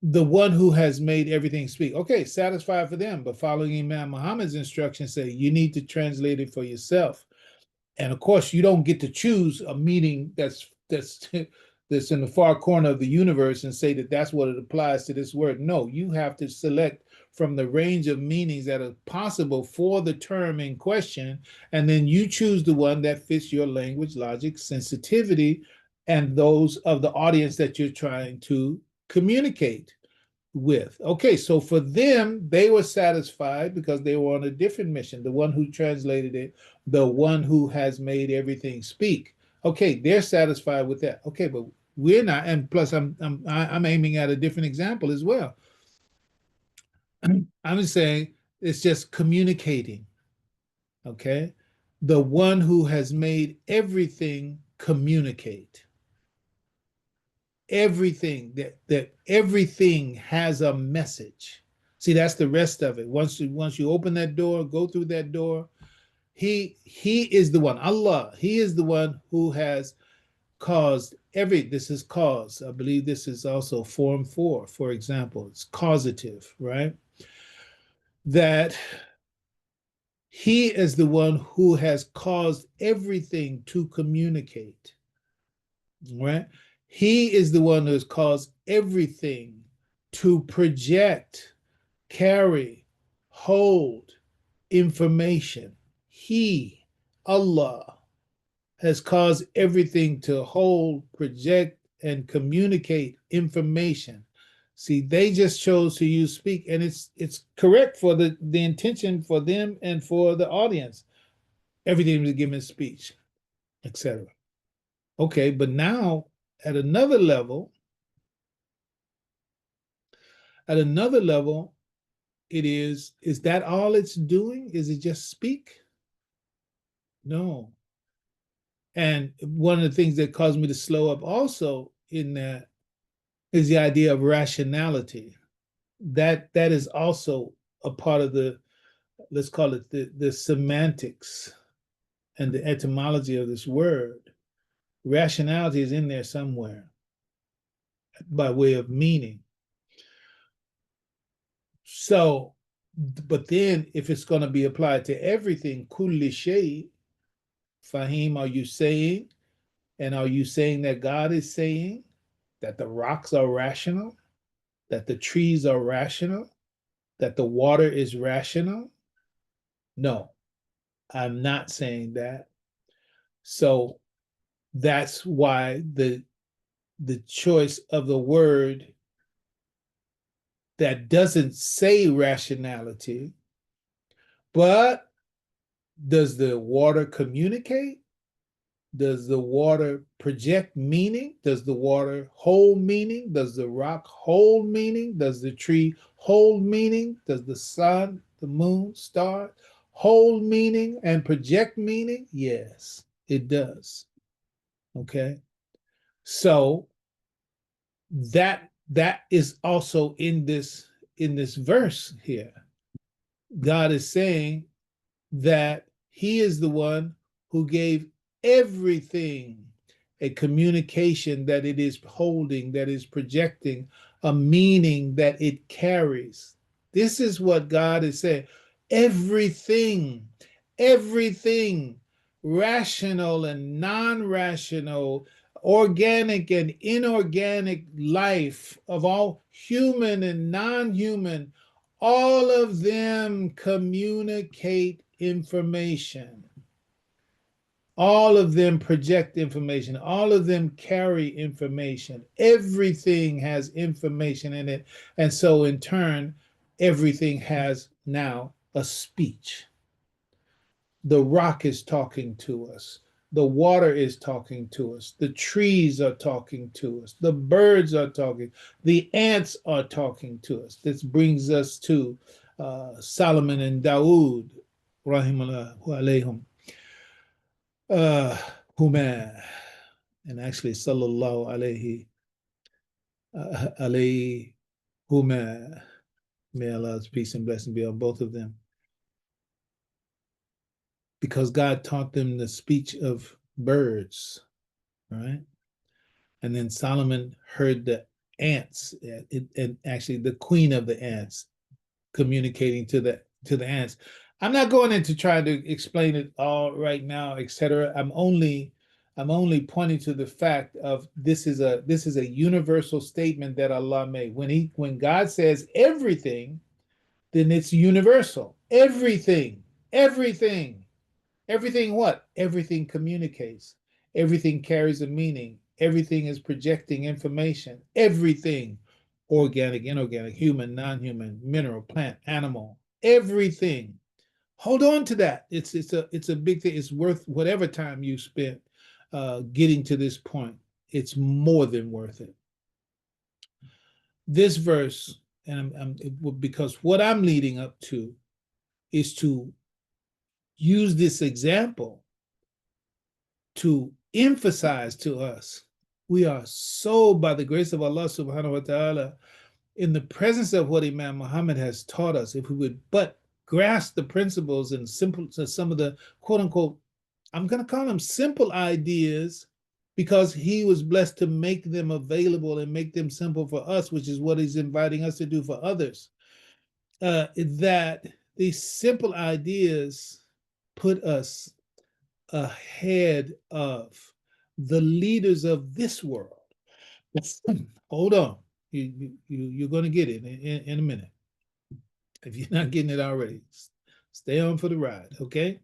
the one who has made everything speak. Okay, satisfied for them, but following Imam Muhammad's instructions say you need to translate it for yourself. And of course, you don't get to choose a meaning that's that's in the far corner of the universe and say that that's what it applies to this word. No, you have to select from the range of meanings that are possible for the term in question, and then you choose the one that fits your language, logic, sensitivity, and those of the audience that you're trying to communicate with. Okay, so for them, they were satisfied because they were on a different mission. The one who translated it, the one who has made everything speak. Okay, they're satisfied with that. Okay, but we're not. And plus, I'm aiming at a different example as well. I'm just saying it's just communicating. Okay, the one who has made everything communicate. Everything that everything has a message. See, that's the rest of it. Once you open that door, go through that door, he is the one, Allah, he is the one who has caused this is cause. I believe this is also form 4, for example. It's causative, right? That he is the one who has caused everything to communicate, right? He is the one who has caused everything to project, carry, hold information. He, Allah, has caused everything to hold, project, and communicate information. See, they just chose to use speak, and it's correct for the intention for them and for the audience. Everything was given speech, etc. Okay, but now at another level, at another level, is that all it's doing? Is it just speak? No. And one of the things that caused me to slow up also in that is the idea of rationality. That is also a part of the, let's call it the semantics and the etymology of this word. Rationality is in there somewhere by way of meaning. So, but then if it's going to be applied to everything, kulli shay, Fahim, are you saying? And are you saying that God is saying that the rocks are rational, that the trees are rational, that the water is rational? No, I'm not saying that. So that's why the choice of the word that doesn't say rationality, but does the water communicate? Does the water project meaning? Does the water hold meaning? Does the rock hold meaning? Does the tree hold meaning? Does the sun, the moon, star hold meaning and project meaning? Yes, it does. Okay. So that is also in this verse here. God is saying that he is the one who gave everything a communication that it is holding, that is projecting a meaning that it carries. This is what God is saying. Everything, everything, rational and non-rational, organic and inorganic life of all human and non-human, all of them communicate information. All of them project information. All of them carry information. Everything has information in it. And so, in turn, everything has now a speech. The rock is talking to us. The water is talking to us. The trees are talking to us. The birds are talking. The ants are talking to us. This brings us to Solomon and Dawood, rahimahullah alayhim, huma, and actually sallallahu alayhi huma. May Allah's peace and blessing be on both of them. Because God taught them the speech of birds, right? And then Solomon heard the ants, and actually the queen of the ants communicating to the ants. I'm not going into trying to explain it all right now, etc. I'm only pointing to the fact of this is a universal statement that Allah made. When God says everything, then it's universal. Everything, everything. Everything what? Everything communicates. Everything carries a meaning. Everything is projecting information. Everything, organic, inorganic, human, non-human, mineral, plant, animal, everything. Hold on to that. It's a big thing. It's worth whatever time you spent getting to this point. It's more than worth it. This verse, and because what I'm leading up to is to use this example to emphasize to us we are so, by the grace of Allah subhanahu wa ta'ala, in the presence of what Imam Mohammed has taught us. If we would but grasp the principles and some of the quote unquote, I'm going to call them simple ideas, because he was blessed to make them available and make them simple for us, which is what he's inviting us to do for others. That these simple ideas put us ahead of the leaders of this world. Hold on. You're going to get it in a minute. If you're not getting it already, stay on for the ride, okay?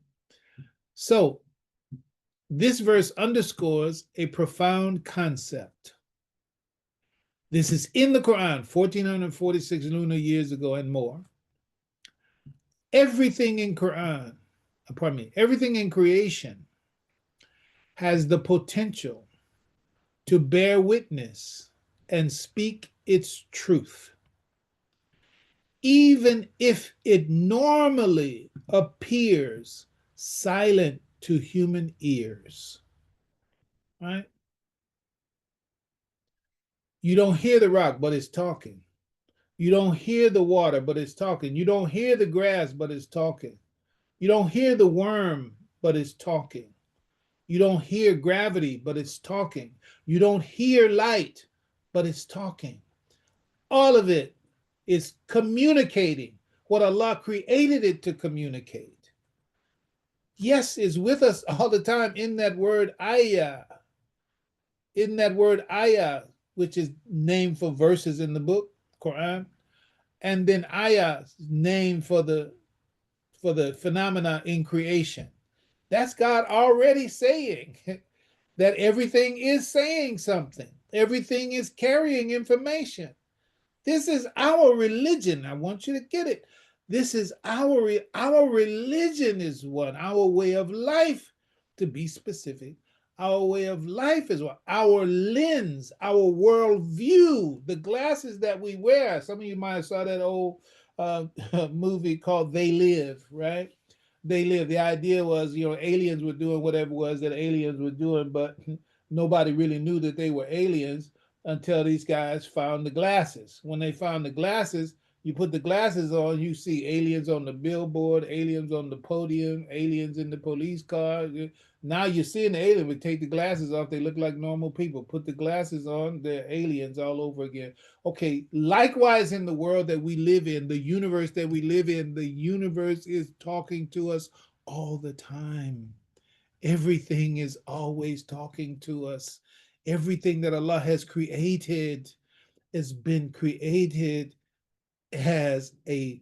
So, this verse underscores a profound concept. This is in the Quran, 1446 lunar years ago and more. Everything in everything in creation has the potential to bear witness and speak its truth, even if it normally appears silent to human ears. Right? You don't hear the rock, but it's talking. You don't hear the water, but it's talking. You don't hear the grass, but it's talking. You don't hear the worm, but it's talking. You don't hear gravity, but it's talking. You don't hear light, but it's talking. All of it is communicating what Allah created it to communicate. Yes, is with us all the time in that word ayah. In that word ayah, which is named for verses in the book, Quran, and then ayah, name for the phenomena in creation. That's God already saying that everything is saying something. Everything is carrying information. This is our religion. I want you to get it. This is our religion is one, our way of life, to be specific. Our way of life is what? Our lens, our worldview, the glasses that we wear. Some of you might have saw that old movie called They Live, right? They Live. The idea was, aliens were doing whatever it was that aliens were doing, but nobody really knew that they were aliens until these guys found the glasses. When they found the glasses, you put the glasses on, you see aliens on the billboard, aliens on the podium, aliens in the police car. Now you're seeing the alien, but take the glasses off, they look like normal people. Put the glasses on, they're aliens all over again. Okay, likewise in the world that we live in, the universe that we live in, the universe is talking to us all the time. Everything is always talking to us. Everything that Allah has created has been created as a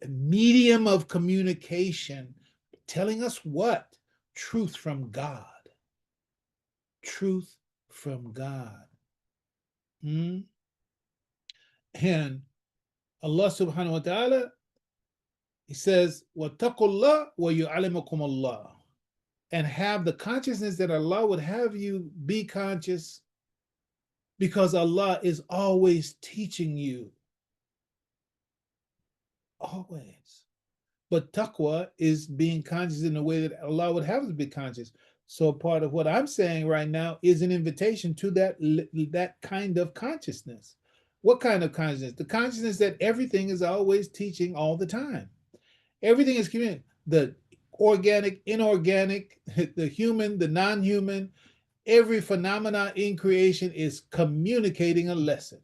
medium of communication, telling us what? Truth from God. Truth from God. And Allah subhanahu wa ta'ala, he says, وَاتَّقُوا اللَّهَ وَيُعَلِّمُكُمُ اللَّهُ. And have the consciousness that Allah would have you be conscious, because Allah is always teaching you. Always. But taqwa is being conscious in the way that Allah would have us be conscious. So part of what I'm saying right now is an invitation to that kind of consciousness. What kind of consciousness? The consciousness that everything is always teaching all the time. Everything is communicating. The organic, inorganic, the human, the non-human, every phenomena in creation is communicating a lesson.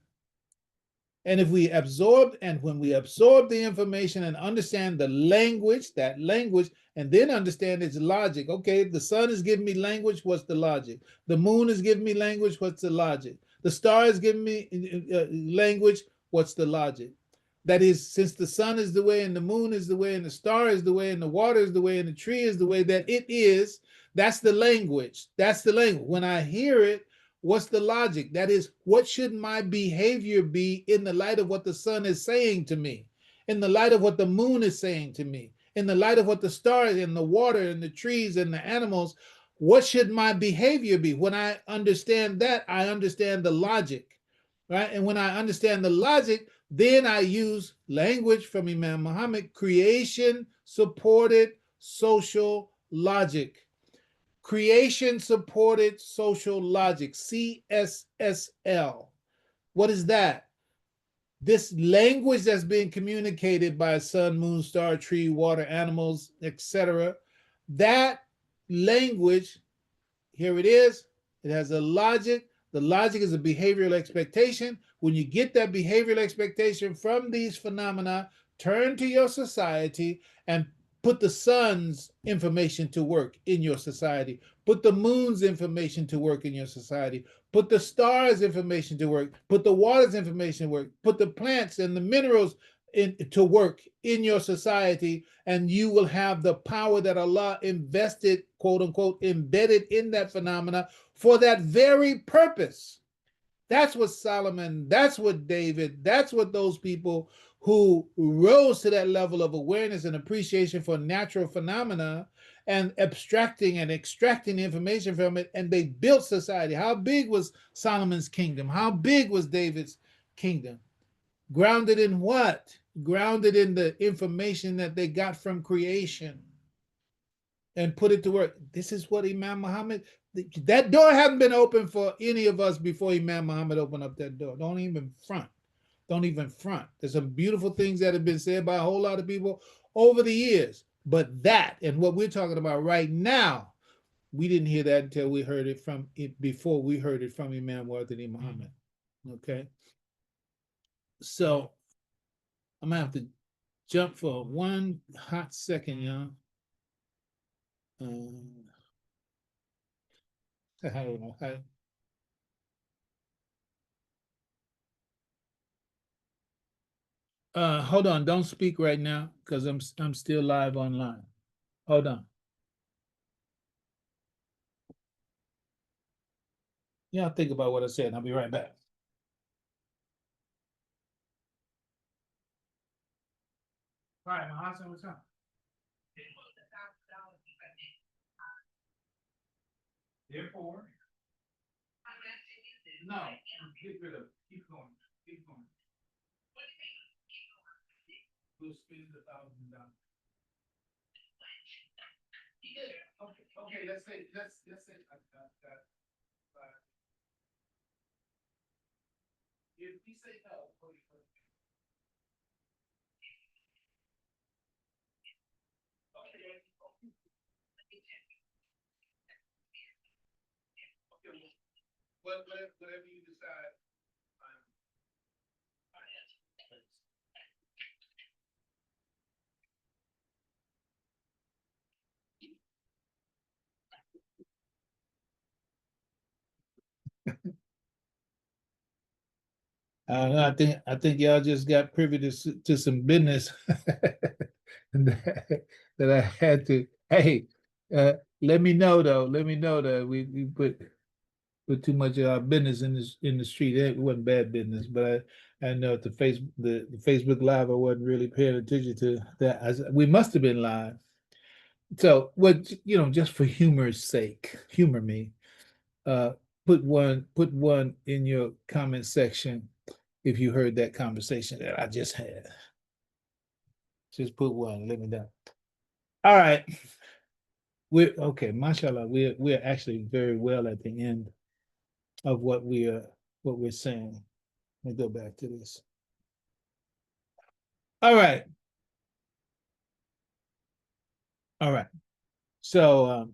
And if we absorb, and when we absorb the information and understand the language, that language, and then understand its logic. Okay, the sun is giving me language, what's the logic? The moon is giving me language, what's the logic? The star is giving me language, what's the logic? That is, since the sun is the way, and the moon is the way, and the star is the way, and the water is the way, and the tree is the way that it is, that's the language. That's the language. When I hear it, what's the logic? That is, what should my behavior be in the light of what the sun is saying to me, in the light of what the moon is saying to me, in the light of what the stars and the water and the trees and the animals? What should my behavior be? When I understand that, I understand the logic, right? And when I understand the logic, then I use language from Imam Mohammed, creation supported social logic. Creation supported social logic, CSSL. What is that? This language that's being communicated by sun, moon, star, tree, water, animals, etc. That language, here it is. It has a logic. The logic is a behavioral expectation. When you get that behavioral expectation from these phenomena, turn to your society and put the sun's information to work in your society. Put the moon's information to work in your society. Put the stars' information to work. Put the water's information to work. Put the plants and the minerals to work in your society, and you will have the power that Allah invested, quote unquote, embedded in that phenomena for that very purpose. That's what Solomon, that's what David, that's what those people who rose to that level of awareness and appreciation for natural phenomena and abstracting and extracting information from it, and they built society. How big was Solomon's kingdom? How big was David's kingdom? Grounded in what? Grounded in the information that they got from creation and put it to work. This is what Imam Muhammad, that door hadn't been open for any of us before Imam Muhammad opened up that door. Don't even front. Don't even front. There's some beautiful things that have been said by a whole lot of people over the years. But that and what we're talking about right now, we didn't hear that until we heard it from it before we heard it from Imam Muhammad. Okay. So I'm gonna have to jump for one hot second, y'all. I don't know. Hold on. Don't speak right now because I'm still live online. Hold on. Yeah, I'll think about what I said. I'll be right back. All right, Hassan, what's up? Therefore, no, get rid of it. Keep going. Keep going. We'll spend $1,000. Okay, okay, let's say if we say no, what do you think? Okay, okay, whatever you decide. I think y'all just got privy to some business that I had to. Hey, let me know though. Let me know that we put too much of our business in the street. It wasn't bad business, but I know at the Facebook Live I wasn't really paying attention to that. We must have been live. So what just for humor's sake, humor me. Uh, put one in your comment section if you heard that conversation that I just had. Just put one. Let me know. All right. We're okay, mashallah. We're actually very well at the end of what we're saying. Let me go back to this. All right. All right. So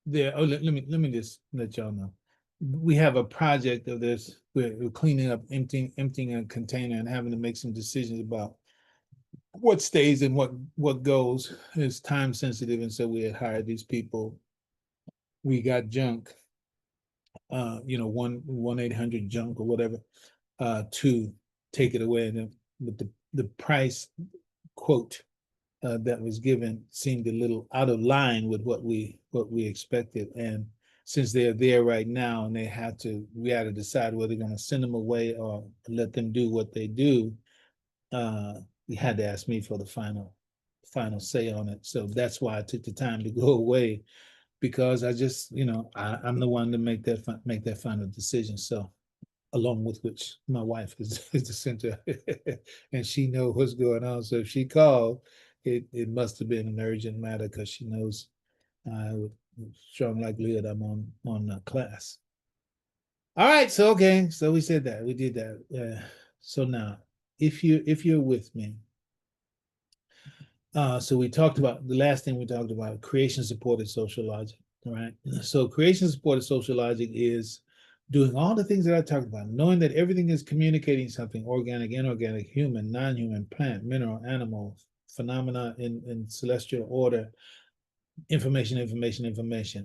there. Oh, let me just let y'all know. We have a project of this. We're cleaning up, emptying a container, and having to make some decisions about what stays and what goes. It's time sensitive, and so we had hired these people. We got junk, 1-800 junk or whatever, to take it away. And but the price quote that was given seemed a little out of line with what we expected. And since they're there right now and we had to decide whether we're going to send them away or let them do what they do, you had to ask me for the final say on it. So that's why I took the time to go away, because I just, I'm the one to make that final decision. So along with which my wife is the center and she knows what's going on. So if she called, it must have been an urgent matter, because she knows with strong likelihood I'm on class. All right, so okay, so we said that, we did that. So now, if you're with me, so we talked about the last thing we talked about, creation supported social logic. All right. So creation supported social logic is doing all the things that I talked about, knowing that everything is communicating something: organic, inorganic, human, non-human, plant, mineral, animal, phenomena in celestial order, information.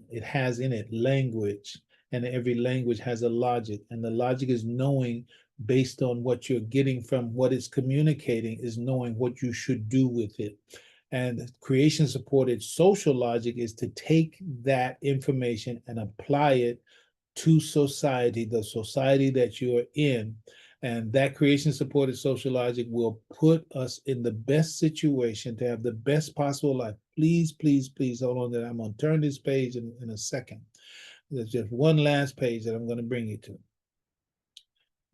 It has in it language, and every language has a logic, and the logic is knowing, based on what you're getting from what it's communicating, is knowing what you should do with it. And creation supported social logic is to take that information and apply it to society, the society that you're in. And that creation supported social logic will put us in the best situation to have the best possible life. Please, please, please hold on, that I'm going to turn this page in a second. There's just one last page that I'm going to bring you to,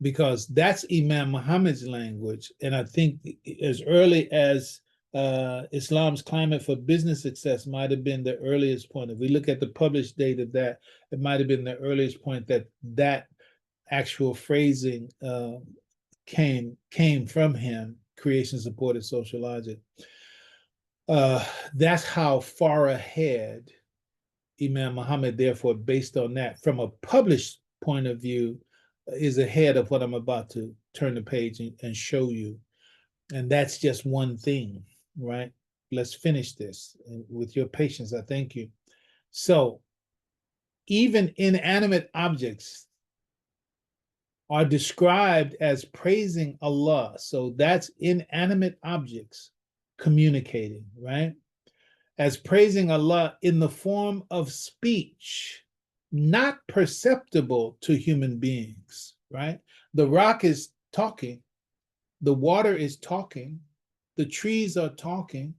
because that's Imam Muhammad's language. And I think as early as Islam's climate for business success might have been the earliest point. If we look at the published date of that, it might have been the earliest point that actual phrasing came from him, creation supported social logic. That's how far ahead Imam Muhammad, therefore, based on that, from a published point of view, is ahead of what I'm about to turn the page and show you. And that's just one thing, right? Let's finish this. And with your patience, I thank you. So, even inanimate objects are described as praising Allah. So that's inanimate objects communicating, right? As praising Allah in the form of speech, not perceptible to human beings, right? The rock is talking, the water is talking, the trees are talking,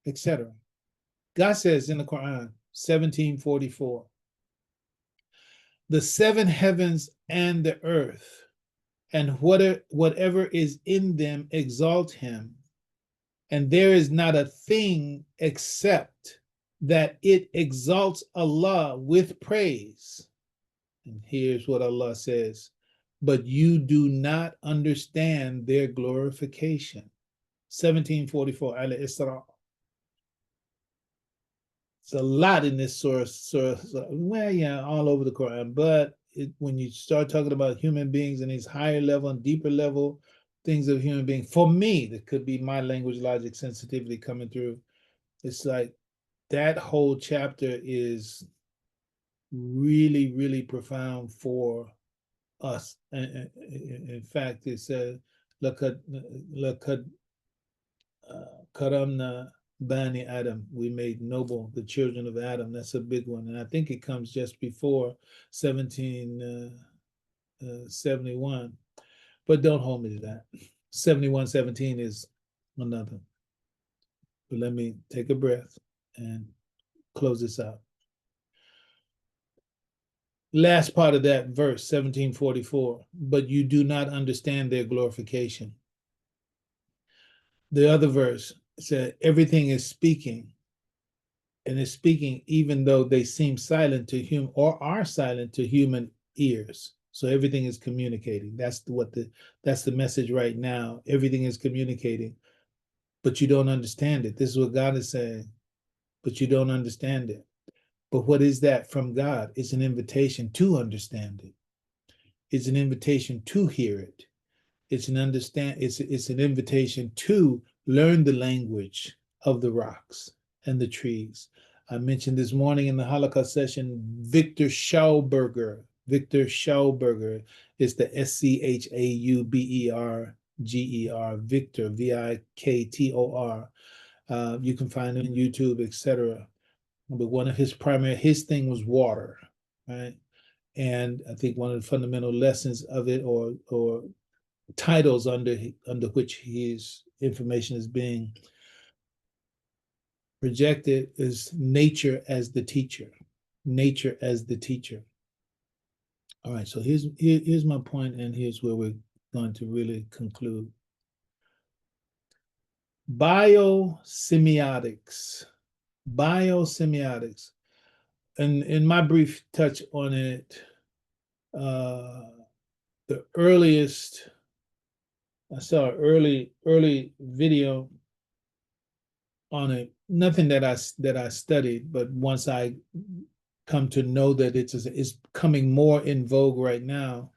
etc. God says in the Quran, 1744. The seven heavens and the earth, and whatever is in them, exalt him. And there is not a thing except that it exalts Allah with praise. And here's what Allah says: but you do not understand their glorification. 1744, Al-Isra. It's a lot in this source. Well, yeah, all over the Quran. But when you start talking about human beings and these higher level and deeper level things of human beings, for me, that could be my language, logic, sensitivity coming through. It's like that whole chapter is really, really profound for us. In fact, it says, "Lakad karamna bani Adam." We made noble the children of Adam. That's a big one, and I think it comes just before 1771. But don't hold me to that. 71:17 is another. But let me take a breath and close this out. Last part of that verse, 1744, but you do not understand their glorification. The other verse said, everything is speaking, and is speaking even though they seem silent to human or are silent to human ears. So everything is communicating. That's the message right now. Everything is communicating, but you don't understand it. This is what God is saying, but you don't understand it. But what is that from God? It's an invitation to understand it. It's an invitation to hear it. It's an invitation to learn the language of the rocks and the trees. I mentioned this morning in the Halaqa session, Victor Schauberger. Victor Schauberger is the Schauberger, Victor, Viktor. You can find him on YouTube, etc. But one of his thing was water, right? And I think one of the fundamental lessons of it, or titles under which his information is being projected, is nature as the teacher. Nature as the teacher. All right, so here's my point, and here's where we're going to really conclude. Biosemiotics. Biosemiotics. And in my brief touch on it, the earliest, I saw an early video on it. Nothing that I studied, but once I come to know that it's coming more in vogue right now.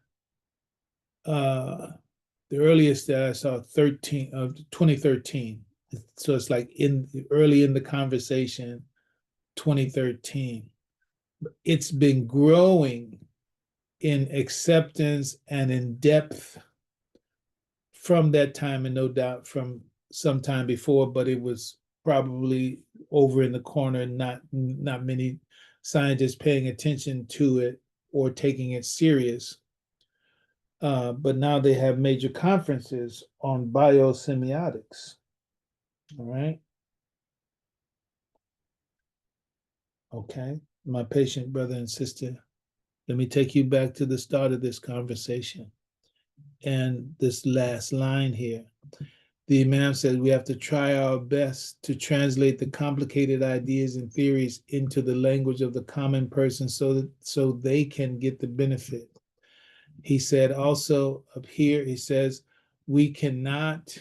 The earliest that I saw, 2013. So it's like early in the conversation, 2013. It's been growing in acceptance and in depth from that time, and no doubt from some time before, but it was probably over in the corner, not many scientists paying attention to it or taking it serious. But now they have major conferences on biosemiotics. All right. Okay. My patient brother and sister, let me take you back to the start of this conversation and this last line here. The Imam said we have to try our best to translate the complicated ideas and theories into the language of the common person so they can get the benefit. He said also up here, he says, we cannot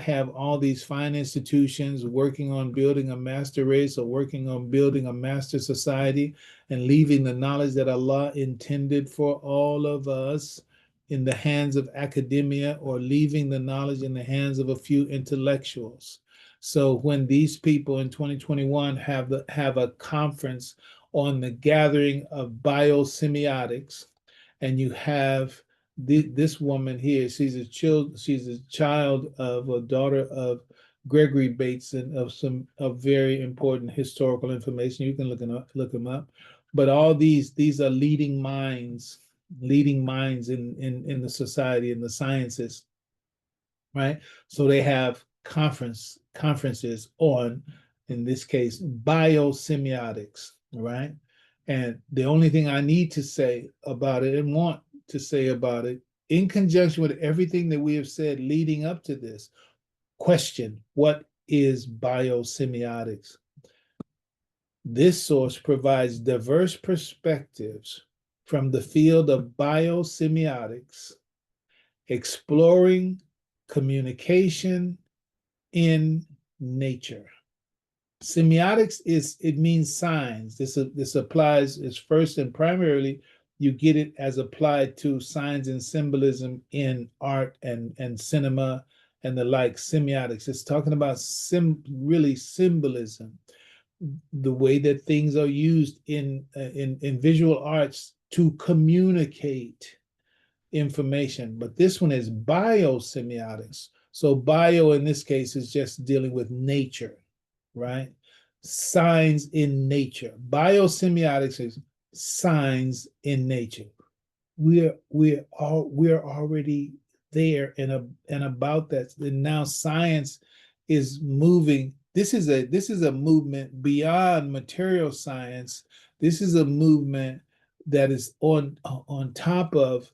have all these fine institutions working on building a master race or working on building a master society and leaving the knowledge that Allah intended for all of us in the hands of academia, or leaving the knowledge in the hands of a few intellectuals. So when these people in 2021 have a conference on the gathering of biosemiotics, and you have this woman here, she's a child of a daughter of Gregory Bates, and of very important historical information. You can look them up. But all these are leading minds in the society, in the sciences, right? So they have conferences on in this case, biosemiotics, right? And the only thing I need to say about it and want to say about it, in conjunction with everything that we have said leading up to this, question, what is biosemiotics? This source provides diverse perspectives from the field of biosemiotics, exploring communication in nature. Semiotics it means signs. This applies is first and primarily you get it as applied to signs and symbolism in art and cinema and the like. Semiotics. It's talking about really symbolism, the way that things are used in visual arts to communicate information. But this one is biosemiotics. So bio in this case is just dealing with nature, right? Signs in nature. Biosemiotics is signs in nature. We're already there and about that. And now science is moving. This is a movement beyond material science. This is a movement that is on top of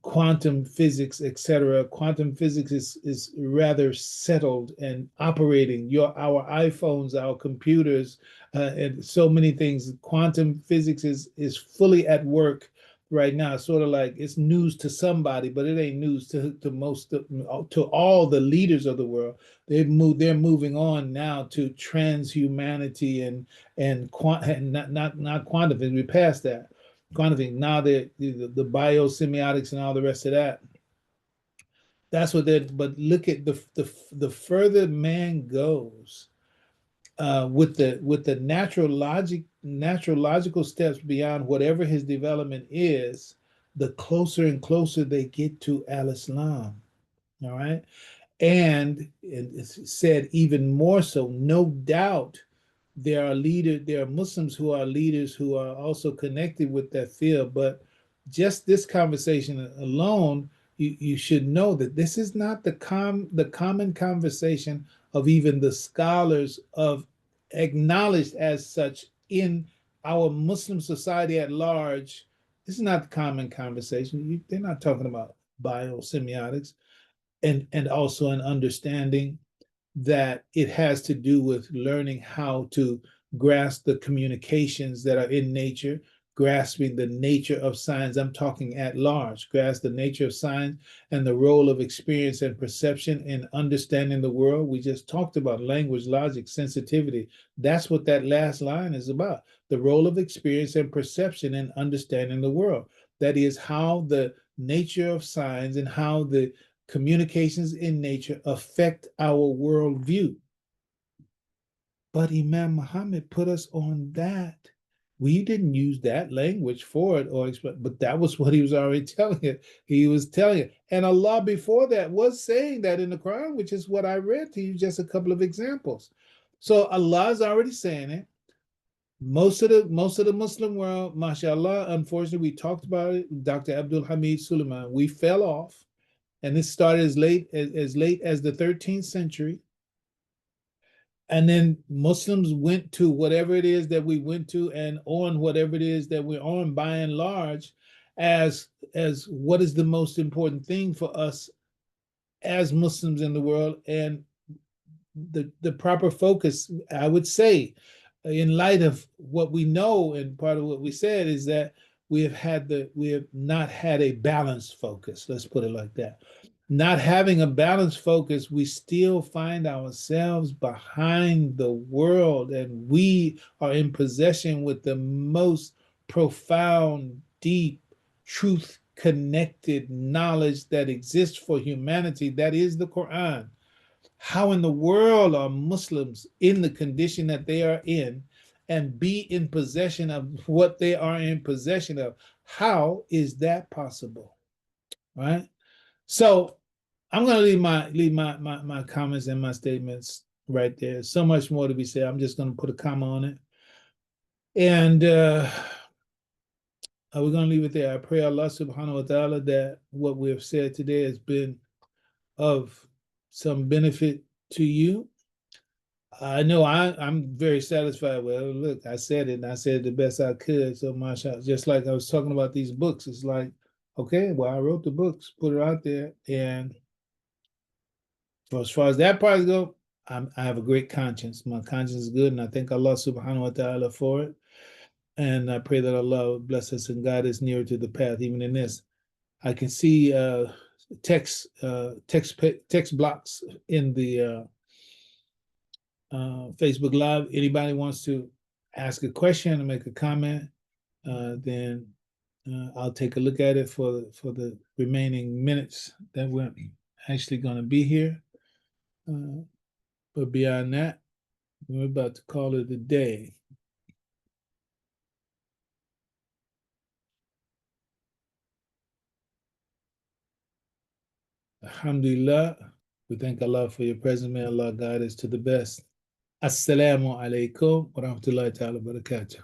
quantum physics, etc. Quantum physics is rather settled and operating. Our iPhones, our computers, and so many things. Quantum physics is fully at work right now. Sort of like it's news to somebody, but it ain't news to all the leaders of the world. They're moving on now to transhumanity and not quantum physics. We passed that quantum thing. Now the biosemiotics and all the rest of that. That's what they're. But look at the further man goes with the natural logical steps beyond whatever his development is, the closer and closer they get to al-Islam. All right, and it's said even more so. No doubt there are Muslims who are leaders who are also connected with that field. But just this conversation alone, you should know that this is not the common conversation of even the scholars of acknowledged as such in our Muslim society at large. This is not the common conversation. They're not talking about biosemiotics and also an understanding that it has to do with learning how to grasp the communications that are in nature, grasping the nature of signs. I'm talking at large, grasp the nature of signs and the role of experience and perception in understanding the world. We just talked about language, logic, sensitivity. That's what that last line is about. The role of experience and perception in understanding the world. That is how the nature of signs and how the communications in nature affect our worldview. But Imam Muhammad put us on that. We didn't use that language for it, but that was what he was already telling you. He was telling you. And Allah before that was saying that in the Quran, which is what I read to you, just a couple of examples. So Allah is already saying it. Most of the Muslim world, mashallah, unfortunately, we talked about it. Dr. Abdul Hamid Suleiman, we fell off. And this started as late as the 13th century. And then Muslims went to whatever it is that we went to and on whatever it is that we're on by and large as what is the most important thing for us as Muslims in the world. And the proper focus, I would say, in light of what we know and part of what we said is that we have not had a balanced focus. Let's put it like that. Not having a balanced focus, we still find ourselves behind the world, and we are in possession with the most profound, deep, truth connected knowledge that exists for humanity. That is the Quran. How in the world are Muslims in the condition that they are in and be in possession of what they are in possession of? How is that possible? Right? So I'm going to leave my comments and my statements right there. So much more to be said. I'm just going to put a comma on it. And we're going to leave it there. I pray Allah subhanahu wa ta'ala that what we have said today has been of some benefit to you. I know I'm very satisfied. Well, look, I said it and I said it the best I could. So mashallah, just like I was talking about these books, it's like, okay, well, I wrote the books, put it out there. And so as far as that part goes, I have a great conscience. My conscience is good, and I thank Allah subhanahu wa ta'ala for it. And I pray that Allah bless us and guide us nearer to the path, even in this. I can see text blocks in the Facebook Live. Anybody wants to ask a question or make a comment, then I'll take a look at it for the remaining minutes that we're actually going to be here. But beyond that, we're about to call it a day. Alhamdulillah. We thank Allah for your presence. May Allah guide us to the best. Assalamu alaikum wa rahmatullahi ta'ala wa barakatuh.